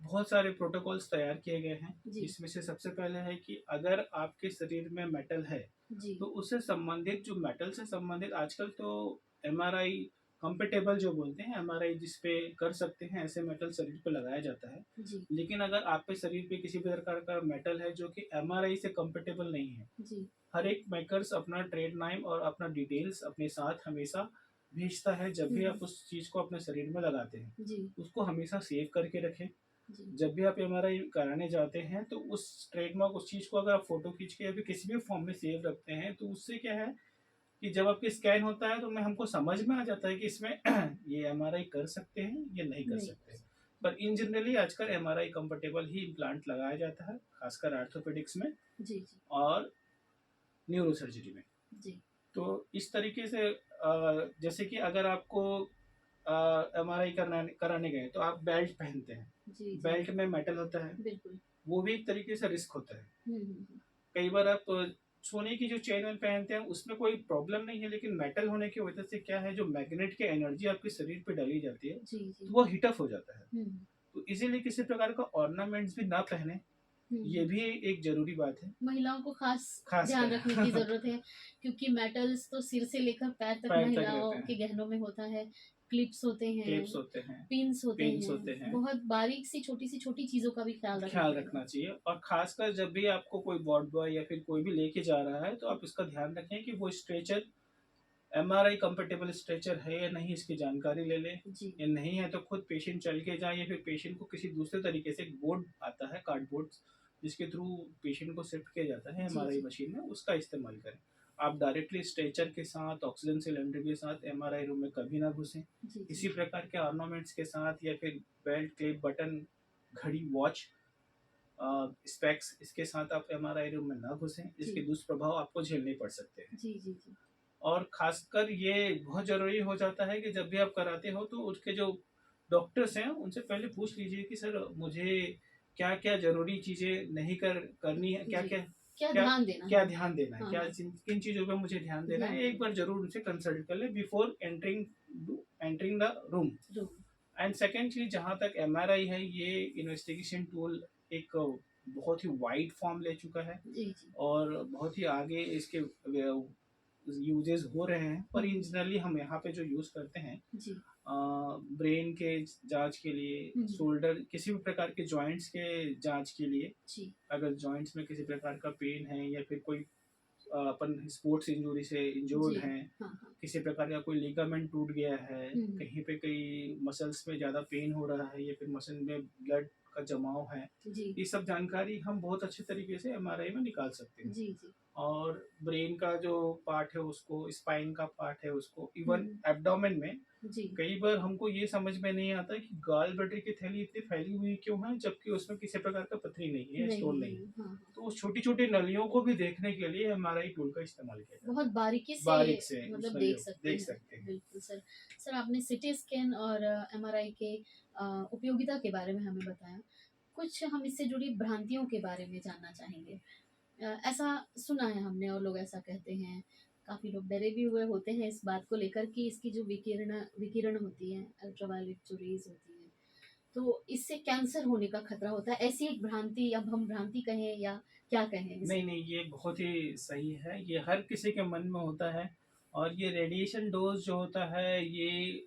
बहुत सारे प्रोटोकॉल्स तैयार किए गए हैं। जी इसमें से सबसे पहले है कि अगर आपके शरीर में मेटल है, जी तो उससे संबंधित, जो मेटल से संबंधित, आजकल तो एमआरआई कंपेटेबल जो बोलते हैं, एमआरआई जिस पे कर सकते हैं, ऐसे मेटल शरीर पे लगाया जाता है। जी लेकिन अगर आपके शरीर पे किसी भी प्रकार का मेटल है जो कि एमआरआई से कंपेटेबल नहीं है, जी हर एक मेकर्स अपना ट्रेड नाम और अपना डिटेल्स अपने साथ हमेशा भेजता है। जब भी आप उस चीज़ को अपने शरीर में लगाते हैं, जी उसको हमेशा सेव करके रखें। जी जब भी आप एमआरआई कराने जाते हैं, तो उस ट्रेडमार्क, उस चीज़ को अगर आप फोटो खींच के या फिर किसी भी फॉर्म में सेव रखते हैं, तो उससे क्या है कि जब आपके स्कैन होता है, तो मैं हमको समझ में आ जाता है कि इसमें ये एमआरआई कर सकते हैं या नहीं कर नहीं सकते। पर इन जनरली आजकल एमआरआई कंफर्टेबल ही इम्प्लांट लगाया जाता है, खासकर आर्थोपेडिक्स में जी जी और न्यूरोसर्जरी में। जी तो इस तरीके से जैसे कि अगर आपको एमआरआई कराने गए, तो आप बेल्ट पहनते हैं। जी जी बेल्ट में मेटल होता है, बिल्कुल। वो भी एक तरीके से रिस्क होता है। हम्म। कई बार आप सोने की जो चेन वेन पहनते हैं, उसमें कोई प्रॉब्लम नहीं है, लेकिन मेटल होने की वजह से क्या है, जो मैग्नेट की एनर्जी आपके शरीर पे डाली जाती है, जी जी तो वो हीटअप हो जाता है। हम्म तो इसीलिए किसी प्रकार का ऑर्नामेंट्स भी ना पहने, ये हम्म। भी एक जरूरी बात है। महिलाओं को खास ध्यान खासकर रखने की जरूरत है, क्योंकि मेटल्स तो सिर से लेकर पैर तक पैर तक रहते महिलाओं के हैं, गहनों में होता है। क्लिप्स होते हैं, क्लिप्स होते हैं, पिन्स होते पिन्स हैं, होते हैं। बहुत बारीक सी छोटी चीजों का भी ख्याल रखना ख्याल पड़ेगा। रखना चाहिए, और खासकर जब भी आपको कोई वार्ड बॉय या फिर कोई भी लेके जा रहा है, तो आप इसका ध्यान रखें कि वो स्ट्रेचर एमआरआई कंपेटेबल स्ट्रेचर है या नहीं, इसकी जानकारी ले लें। जी या नहीं है तो खुद पेशेंट चल के जाए, या फिर पेशेंट को किसी दूसरे तरीके से, एक बोर्ड आता है, कार्डबोर्ड, जिसके थ्रू पेशेंट को शिफ्ट किया जाता है जी एमआरआई जी मशीन में, उसका इस्तेमाल करें। आप डायरेक्टली स्ट्रेचर के साथ, ऑक्सीजन सिलेंडर के साथ एमआरआई रूम में कभी ना घुसें। जी इसी जी प्रकार के ऑर्नामेंट्स के साथ, या फिर बेल्ट, क्लिप, बटन, घड़ी, वॉच, स्पेक्स, इसके साथ आप एमआरआई रूम में ना घुसें। जी इसके दुष्प्रभाव आपको झेलने पड़ सकते हैं। जी जी जी और खासकर ये बहुत ज़रूरी हो जाता है कि जब भी आप कराते हो, तो उसके जो डॉक्टर्स हैं, उनसे पहले पूछ लीजिए कि सर, मुझे क्या क्या ज़रूरी चीज़ें नहीं करनी है, क्या जी क्या क्या क्या ध्यान देना क्या है। ध्यान देना है, हाँ क्या हाँ किन चीज़ों पे मुझे ध्यान देना ध्यान है, एक देना बार ज़रूर उनसे कंसल्ट कर ले before entering the room. Room. And second चीज़, जहाँ तक एमआरआई है, ये इन्वेस्टिगेशन टूल एक बहुत ही वाइड फॉर्म ले चुका है, जी जी और बहुत ही आगे इसके यूजेस हो रहे हैं। पर हम्म, इंजनरली हम यहाँ पे जो यूज़ करते हैं, जी ब्रेन के जांच के लिए, हम्म, शोल्डर, किसी भी प्रकार के जॉइंट्स के जांच के लिए, जी अगर जॉइंट्स में किसी प्रकार का पेन है, या फिर कोई अपन स्पोर्ट्स इंजरी से इंजोर्ड जी हैं, हाँ हाँ किसी प्रकार का कोई लिगामेंट टूट गया है, हम्म, कहीं पे कई मसल्स में ज़्यादा पेन हो रहा है, या फिर मसल में ब्लड का जमाव है, जी ये सब जानकारी हम बहुत अच्छे तरीके से एमआरआई में निकाल सकते हैं। जी जी और ब्रेन का जो पार्ट है उसको, स्पाइन का पार्ट है उसको, इवन हम्म, एब्डोमेन में जी कई बार हमको ये समझ में नहीं आता कि गाल ब्लैडर की थैली इतनी फैली हुई क्यों है, जबकि उसमें किसी प्रकार का पथरी नहीं है, स्टोन नहीं नहीं है। है हाँ हाँ। तो उस छोटी छोटी नलियों को भी देखने के लिए एमआरआई टूल का इस्तेमाल किया जाता बहुत बारीकी है। से बारीक से उस मतलब देख नलियों सकते देख हैं। सकते हैं। बिल्कुल सर। सर आपने सिटी स्कैन और एमआरआई के उपयोगिता के बारे में हमें बताया। कुछ हम इससे जुड़ी भ्रांतियों के बारे में जानना चाहेंगे। ऐसा सुना है हमने और लोग ऐसा कहते हैं, काफ़ी लोग डरे भी हुए होते हैं इस बात को लेकर कि इसकी जो विकिरण विकिरण होती है, अल्ट्रावायलेट जो रेज होती है, तो इससे कैंसर होने का खतरा होता है। ऐसी एक भ्रांति, अब हम भ्रांति कहें या क्या कहें नहीं इसे। नहीं, ये बहुत ही सही है, ये हर किसी के मन में होता है। और ये रेडिएशन डोज जो होता है, ये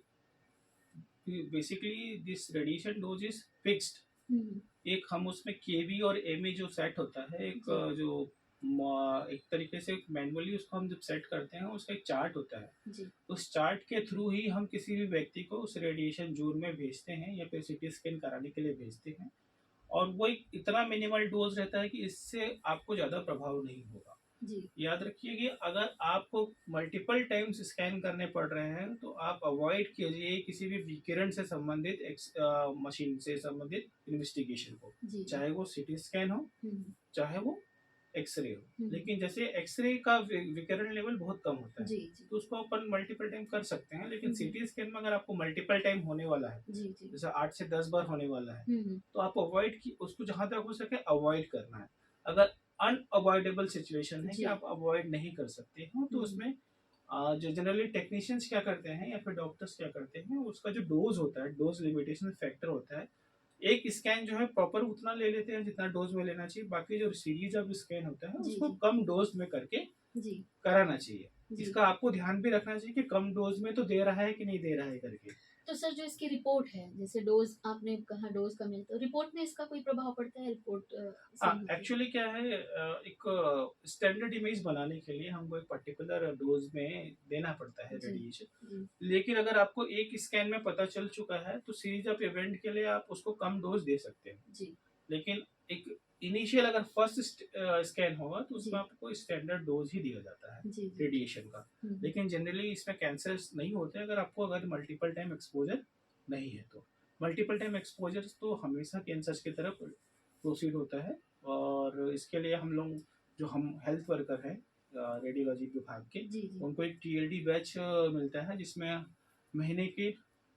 basically this radiation dose is fixed. Hmm, एक हम उसमें केवी और एमए जो सेट होता है, एक जी जो एक तरीके से मैनुअली उसको हम जब सेट करते हैं, उसका एक चार्ट होता है। जी उस चार्ट के थ्रू ही हम किसी भी व्यक्ति को उस रेडिएशन जोन में भेजते हैं या फिर सिटी स्कैन कराने के लिए भेजते हैं। और वो एक इतना मिनिमल डोज रहता है कि इससे आपको ज़्यादा प्रभाव नहीं होगा। जी याद रखिए कि अगर आपको मल्टीपल टाइम्स स्कैन करने पड़ रहे हैं तो आप अवॉइड कीजिए किसी भी विकिरण से संबंधित मशीन से संबंधित इन्वेस्टिगेशन को, जी जी चाहे वो सीटी स्कैन हो, हम्म चाहे वो एक्सरे हो। हम्म लेकिन जैसे एक्सरे का विकिरण लेवल बहुत कम होता है, जी जी तो उसको अपन मल्टीपल टाइम कर सकते हैं। लेकिन हम्म सीटी स्कैन में अगर आपको मल्टीपल टाइम होने वाला है, जी जी जैसे 8 से 10 बार होने वाला है, हम्म तो आप अवॉइड की उसको जहां तक हो सके अवॉइड करना है। अगर अनअवॉइडेबल सिचुएशन है कि जी आप अवॉइड नहीं कर सकते हो, तो हम्म उसमें जो जनरली टेक्नीशियंस क्या करते हैं या फिर डॉक्टर्स क्या करते हैं, उसका जो डोज होता है, डोज लिमिटेशन फैक्टर होता है। एक स्कैन जो है प्रॉपर उतना ले लेते हैं जितना डोज में लेना चाहिए, बाकी जो सीरीज ऑफ स्कैन होता है जी उसको जी कम डोज में करके जी कराना चाहिए। जी इसका आपको ध्यान भी रखना चाहिए कि कम डोज में तो दे रहा है कि नहीं दे रहा है करके। तो सर जो इसकी रिपोर्ट है, जैसे डोज आपने कहा डोज कम है, तो रिपोर्ट में इसका कोई प्रभाव पड़ता है? रिपोर्ट सही होती है? एक्चुअली क्या है, एक स्टैंडर्ड इमेज बनाने के लिए हमको एक पर्टिकुलर डोज में देना पड़ता है जी रेडिएशन। जी लेकिन अगर आपको एक स्कैन में पता चल चुका है तो सीरीज ऑफ इवेंट के लिए आप उसको कम डोज दे सकते हैं। जी लेकिन एक इनिशियल अगर फर्स्ट स्कैन होगा तो उसमें जी आपको स्टैंडर्ड डोज ही दिया जाता है जी जी रेडिएशन का। हम्म लेकिन जनरली इसमें कैंसर नहीं होते अगर आपको अगर मल्टीपल टाइम एक्सपोजर नहीं है तो। मल्टीपल टाइम एक्सपोजर तो हमेशा कैंसर की तरफ प्रोसीड होता है। और इसके लिए हम लोग जो हम हेल्थ वर्कर हैं रेडियोलॉजी विभाग के, जी जी उनको एक टीएलडी बैच मिलता है जिसमें महीने के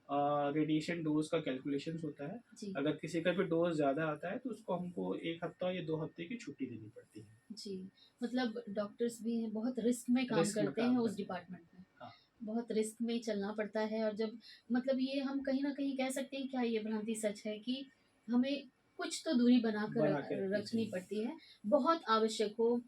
रेडिएशन डोज का कैलकुलेशन होता है। जी अगर किसी का भी डोज ज़्यादा आता है तो उसको हमको 1 हफ्ता या 2 हफ्ते की छुट्टी देनी पड़ती है। जी मतलब डॉक्टर्स भी हैं, बहुत रिस्क में काम रिस्क में करते हैं काम उस करते हैं। डिपार्टमेंट में। हाँ। बहुत रिस्क में चलना पड़ता है, और जब मतलब ये हम कहीं ना कहीं कह सकते हैं, क्या ये भ्रांति सच है कि हमें कुछ तो दूरी बनाकर बना के रखनी रखनी चाहिए। पड़ती है, बहुत आवश्यक हो,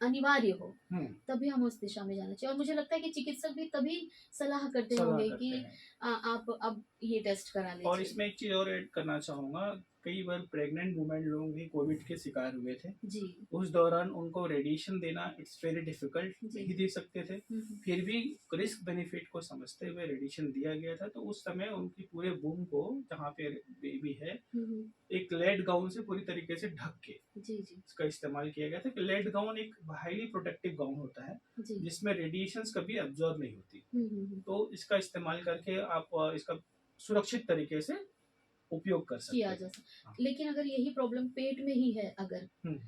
अनिवार्य हो, हम्म। तभी हम उस दिशा में जाना चाहिए। और मुझे लगता है कि चिकित्सक भी तभी सलाह करते सलाह होंगे कि करते हैं। आप अब ये टेस्ट करा और लीजिए। इसमें एक चीज़ और ऐड करना चाहूँगा, कई बार प्रेग्नेंट वुमेन लोग भी कोविड के शिकार हुए थे। जी उस दौरान उनको रेडिएशन देना इट्स वेरी डिफिकल्ट, जी नहीं दे सकते थे। हम्म फिर भी रिस्क बेनिफिट को समझते हुए रेडिएशन दिया गया था। तो उस समय उनकी पूरे बूम को, जहाँ पे बेबी है, हम्म, एक लेड गाउन से पूरी तरीके से ढक के जी जी इसका इस्तेमाल किया गया था। कि लेड गाउन एक हाईली प्रोटेक्टिव गाउन होता है जी जिसमें रेडिएशंस कभी एब्जॉर्ब नहीं होती। हम्म। तो इसका इस्तेमाल करके आप इसका सुरक्षित तरीके से उपयोग कर सकते किया हैं। जा हाँ। सकता, लेकिन अगर यही प्रॉब्लम पेट में ही है अगर, हम्म।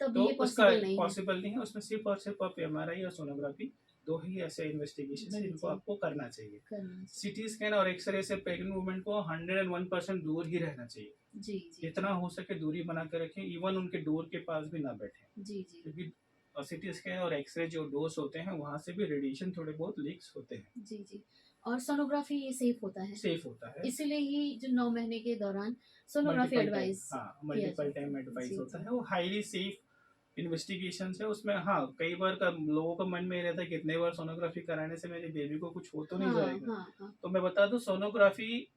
तब तो ये उसका पॉसिबल नहीं है। पॉसिबल नहीं है, उसमें सिर्फ और सिर्फ आप एमआरआई और सोनोग्राफी, दो ही ऐसे इन्वेस्टिगेशन है जी जिनको जी आपको करना चाहिए। करना चाहिए। सीटी स्कैन और एक्सरे से प्रेग्नेंट वुमेन को 101% दूर ही रहना चाहिए। जी जी जितना हो सके दूरी बना के रखें, इवन उनके डोर के पास भी ना बैठे। जी जी क्योंकि सीटी स्कैन और एक्सरे जो डोज होते हैं वहाँ से भी रेडिएशन थोड़े बहुत लीक्स होते हैं। जी जी। और सोनोग्राफी ये सेफ होता है, सेफ होता है। इसीलिए ही जो 9 महीने के दौरान सोनोग्राफी मल्टीपल टाइम, एडवाइस हाँ किया मल्टीपल जाता टाइम है। एडवाइस जी होता जी है। वो हाईली सेफ इन्वेस्टिगेशन है उसमें। हाँ, कई बार का लोगों का मन में ये रहता है कितने बार सोनोग्राफी कराने से मेरी बेबी को कुछ हो तो नहीं हाँ जाएगा। हाँ हाँ तो मैं बता दूं, सोनोग्राफी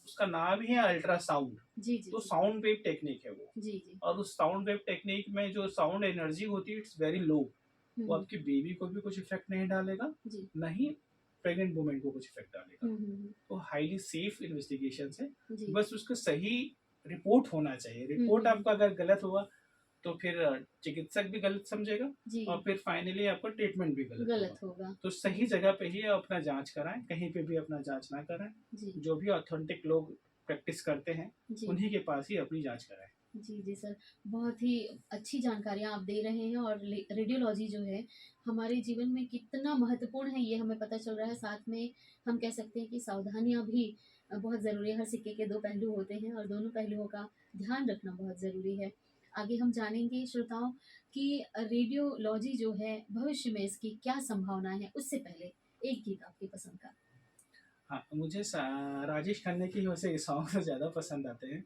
उसका नाम ही है अल्ट्रासाउंड। जी जी तो जी साउंड वेव टेक्निक है वो। जी जी और उस साउंड वेव टेक्निक में जो साउंड एनर्जी होती है इट्स वेरी लो। वो हम्म आपकी बेबी को भी कुछ इफेक्ट नहीं डालेगा, जी न ही प्रेग्नेंट वुमेन को कुछ इफेक्ट डालेगा। हम्म। तो हाईली सेफ इन्वेस्टिगेशन है। जी बस उसका सही रिपोर्ट होना चाहिए। रिपोर्ट हम्म। आपका अगर गलत हुआ तो फिर चिकित्सक भी गलत समझेगा जी और फिर फाइनली आपका ट्रीटमेंट भी गलत होगा। गलत होगा। तो सही जगह पे ही आप अपना जांच कराएं, कहीं पे भी अपना जांच ना कराएं। जी जो भी ऑथेंटिक लोग प्रैक्टिस करते हैं जी उन्हीं के पास ही अपनी जांच कराएं। जी जी सर, बहुत ही अच्छी जानकारियाँ आप दे रहे हैं। और रेडियोलॉजी जो है हमारे जीवन में कितना महत्वपूर्ण है ये हमें पता चल रहा है। साथ में हम कह सकते हैं कि सावधानियाँ भी बहुत ज़रूरी है। हर सिक्के के दो पहलू होते हैं और दोनों पहलुओं का ध्यान रखना बहुत ज़रूरी है। आगे हम जानेंगे श्रोताओं कि रेडियोलॉजी जो है भविष्य में इसकी क्या संभावनाएं हैं। उससे पहले एक गीत आपकी पसंद का। हाँ, मुझे राजेश खन्ना की वैसे सॉन्ग ज़्यादा पसंद आते हैं।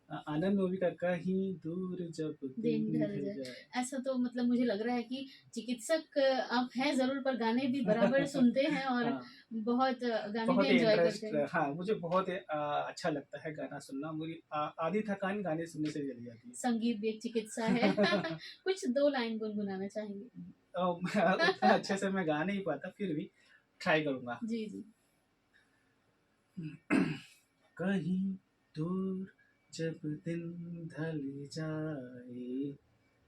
आनंद मूवी का कहीं दूर जब दिन दिन ढल ढल जाए। जाए। ऐसा तो मतलब मुझे लग रहा है कि चिकित्सक आप हैं ज़रूर, पर गाने भी बराबर सुनते हैं और हाँ, बहुत गाने भी बहुत ही एन्जॉय करते इंटरेस्ट, हैं। हाँ, मुझे बहुत अच्छा लगता है गाना सुनना। मेरी आधी थकान गाने सुनने से चली जाती संगीत भी एक चिकित्सा है। है। कुछ 2 लाइन गुनगुनाना चाहेंगे? उतना अच्छे से मैं गा नहीं पाता, फिर भी ट्राई करूँगा। जी, जी। कहीं दूर जब दिन ढल जाए,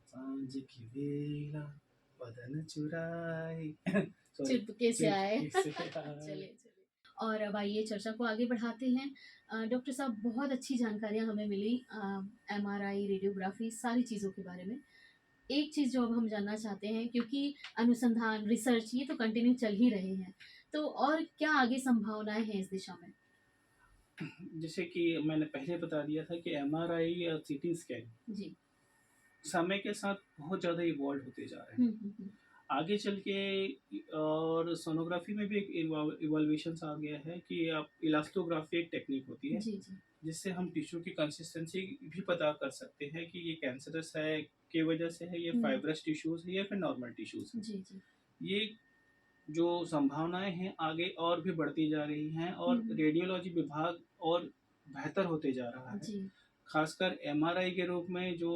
सांझ की बेला बदन चुराए। सॉरी, चुपके से आए। चुपके से आए। चलिए, चलिए। और अब आइए चर्चा को आगे बढ़ाते हैं। डॉक्टर साहब, बहुत अच्छी जानकारियाँ हमें मिली एमआरआई, रेडियोग्राफी सारी चीज़ों के बारे में। एक चीज़ जो अब हम जानना चाहते हैं, क्योंकि अनुसंधान, रिसर्च ये तो कंटिन्यू चल ही रहे हैं, तो और क्या आगे संभावनाएँ हैं इस दिशा में? जैसे कि मैंने पहले बता दिया था कि एमआरआई या सीटी स्कैन जी। समय के साथ बहुत ज़्यादा इवॉल्व होते जा रहे हैं। हुँ, हुँ, हुँ। आगे चल के और सोनोग्राफी में भी एक इवॉल्वेशंस आ गया है कि आप इलास्टोग्राफी एक टेक्निक होती है, जी, जी। जिससे हम टिश्यू की कंसिस्टेंसी भी पता कर सकते हैं कि ये कैंसरस है की वजह से है, ये हुँ। फाइब्रस टिश्यूज़ है या फिर नॉर्मल टिश्यूज़ है। जी, जी। ये जो संभावनाएँ हैं आगे और भी बढ़ती जा रही हैं हुँ, और हुँ। रेडियोलॉजी विभाग और बेहतर होते जा रहा है। जी। खासकर एमआरआई के रूप में जो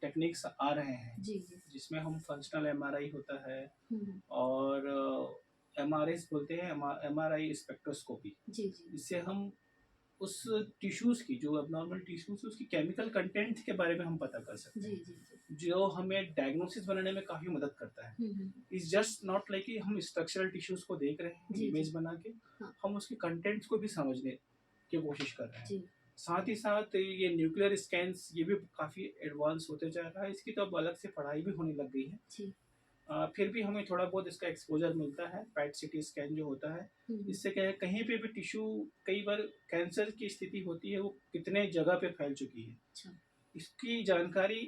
टेक्निक्स आ रहे हैं, जी, जी। जिसमें हम फंक्शनल एमआरआई होता है हुँ, हुँ। और एमआरएस बोलते हैं, एमआरआई स्पेक्ट्रोस्कोपी। जी, जी। इससे हम उस टिश्यूज़ की, जो एब्नॉर्मल टिश्यूज़ है, उसकी केमिकल कंटेंट के बारे में हम पता कर सकते जी, हैं, जी, जी। जो हमें डायग्नोसिस बनाने में काफ़ी मदद करता है। Hmm, hmm. It's just not like कि हम स्ट्रक्चरल टिश्यूज़ को देख रहे हैं जी, जी। इमेज बना के, हाँ। हम उसके कंटेंट्स को भी समझने की कोशिश कर रहे हैं। जी। साथ ही साथ ये न्यूक्लियर स्कैन्स, ये भी काफ़ी एडवांस होते जा रहा है, इसकी तो अब अलग से पढ़ाई भी होने लग गई है। जी। फिर भी हमें थोड़ा बहुत इसका एक्सपोज़र मिलता है, पैट सिटी स्कैन जो होता है। हुँ, हुँ। इससे क्या है, कहीं पे भी टिश्यू, कई बार कैंसर की स्थिति होती है, वो कितने जगह पे फैल चुकी है। अच्छा। इसकी जानकारी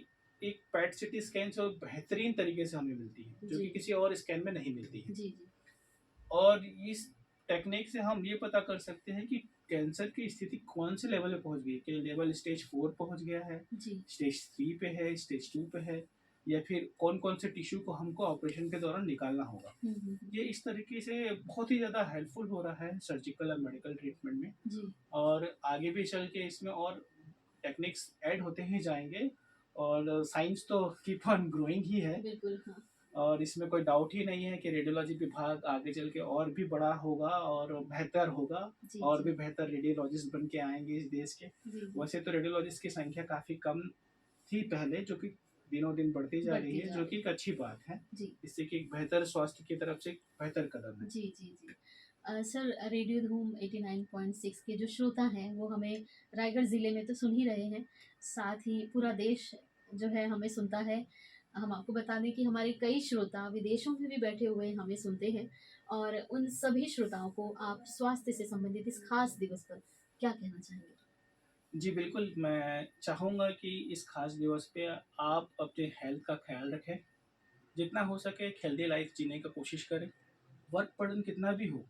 एक पैट सिटी स्कैन से बेहतरीन तरीके से हमें मिलती है, जो जी, कि किसी और स्कैन में नहीं मिलती है। जी, जी। और इस टेक्निक से हम ये पता कर सकते हैं कि कैंसर की स्थिति कौन से लेवल पे पहुंच गई है, कि लेवल स्टेज 4 पहुंच गया है, जी। स्टेज 3 पे है, स्टेज 2 पे है, या फिर कौन कौन से टिश्यू को हमको ऑपरेशन के दौरान निकालना होगा। हुँ, हुँ, हुँ। ये इस तरीके से बहुत ही ज़्यादा हेल्पफुल हो रहा है सर्जिकल और मेडिकल ट्रीटमेंट में। जी। और आगे भी चल के इसमें और टेक्निक्स ऐड होते ही जाएंगे, और साइंस तो कीप ऑन ग्रोइंग ही है। बिल्कुल, हाँ। और इसमें कोई डाउट ही नहीं है कि रेडियोलॉजी विभाग आगे चल के और भी बड़ा होगा और बेहतर होगा, जी, और जी। भी बेहतर रेडियोलॉजिस्ट बन के आएंगे इस देश के। जी, जी। वैसे तो रेडियोलॉजिस्ट की संख्या काफ़ी कम थी पहले, जो कि दिनों दिन बढ़ती जा रही बढ़ती है, जा जो रही कि है। एक अच्छी बात है। जी। इससे कि एक बेहतर स्वास्थ्य की तरफ से एक बेहतर कदम है। जी, जी, जी। सर, रेडियो धूम 89.6 के जो श्रोता हैं, वो हमें रायगढ़ ज़िले में तो सुन ही रहे हैं, साथ ही पूरा देश जो है हमें सुनता है। हम आपको बता दें कि हमारे कई श्रोता विदेशों में भी बैठे हुए हमें सुनते हैं, और उन सभी श्रोताओं को आप स्वास्थ्य से संबंधित इस खास दिवस पर क्या कहना चाहेंगे? जी बिल्कुल, मैं चाहूँगा कि इस खास दिवस पे आप अपने हेल्थ का ख्याल रखें। जितना हो सके एक हेल्दी लाइफ जीने का कोशिश करें। वर्क बर्डन कितना भी हो,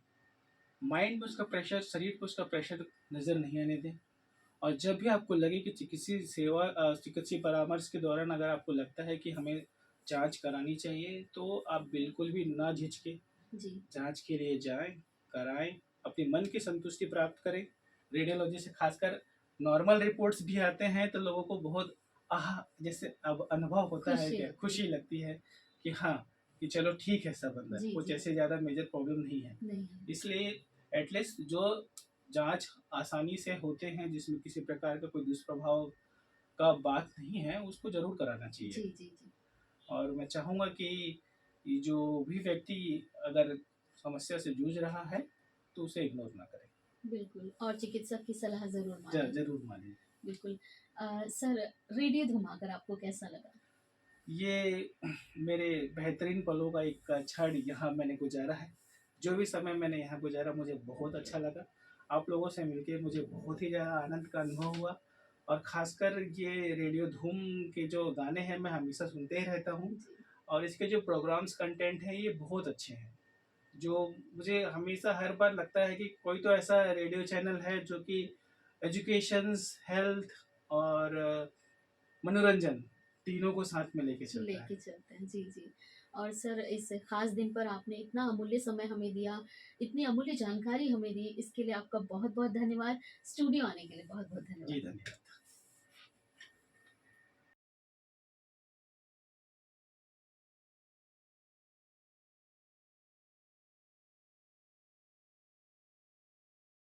माइंड में उसका प्रेशर, शरीर को उसका प्रेशर नज़र नहीं आने दें। और जब भी आपको लगे कि चिकित्सीय परामर्श के दौरान अगर आपको लगता है कि हमें जांच करानी चाहिए, तो आप बिल्कुल भी ना झिझकें, जी। जांच के लिए जाएं, कराएं, अपनी मन की संतुष्टि प्राप्त करें। रेडियोलॉजी से खासकर नॉर्मल रिपोर्ट्स भी आते हैं तो लोगों को बहुत आह जैसे अब अनुभव होता है, खुशी क्या लगती खुशी है। लगती है कि हाँ, कि चलो ठीक है, सब अंदर जी, कुछ जी। ऐसे ज़्यादा मेजर प्रॉब्लम नहीं है। नहीं है। इसलिए एटलीस्ट जो जांच आसानी से होते हैं, जिसमें किसी प्रकार का कोई दुष्प्रभाव का बात नहीं है, उसको ज़रूर कराना चाहिए। जी, जी, जी। और मैं चाहूँगा कि ये जो भी व्यक्ति अगर समस्या से जूझ रहा है, तो उसे इग्नोर ना करें। बिल्कुल, और चिकित्सक की सलाह ज़रूर मानें। ज़रूर मानें। बिल्कुल। सर, रेडियो धमाकर आपको कैसा लगा? ये मेरे बेहतरीन पलों का एक क्षण यहाँ मैंने गुज़ारा है। जो भी समय मैंने यहाँ गुज़ारा, मुझे बहुत अच्छा लगा। आप लोगों से मिलके मुझे बहुत ही ज़्यादा आनंद का अनुभव हुआ, और ख़ासकर ये रेडियो धूम के जो गाने हैं, मैं हमेशा सुनते ही रहता हूँ, जी। और इसके जो प्रोग्राम्स कंटेंट हैं, ये बहुत अच्छे हैं। जो मुझे हमेशा हर बार लगता है कि कोई तो ऐसा रेडियो चैनल है जो कि एजुकेशंस, हेल्थ और मनोरंजन तीनों को साथ में लेके चलता लेके है। चलते हैं। जी, जी। और सर इस ख़ास दिन पर आपने इतना अमूल्य समय हमें दिया, इतनी अमूल्य जानकारी हमें दी, इसके लिए आपका बहुत-बहुत धन्यवाद। स्टूडियो आने के लिए बहुत-बहुत जी, धन्यवाद। धन्यवाद।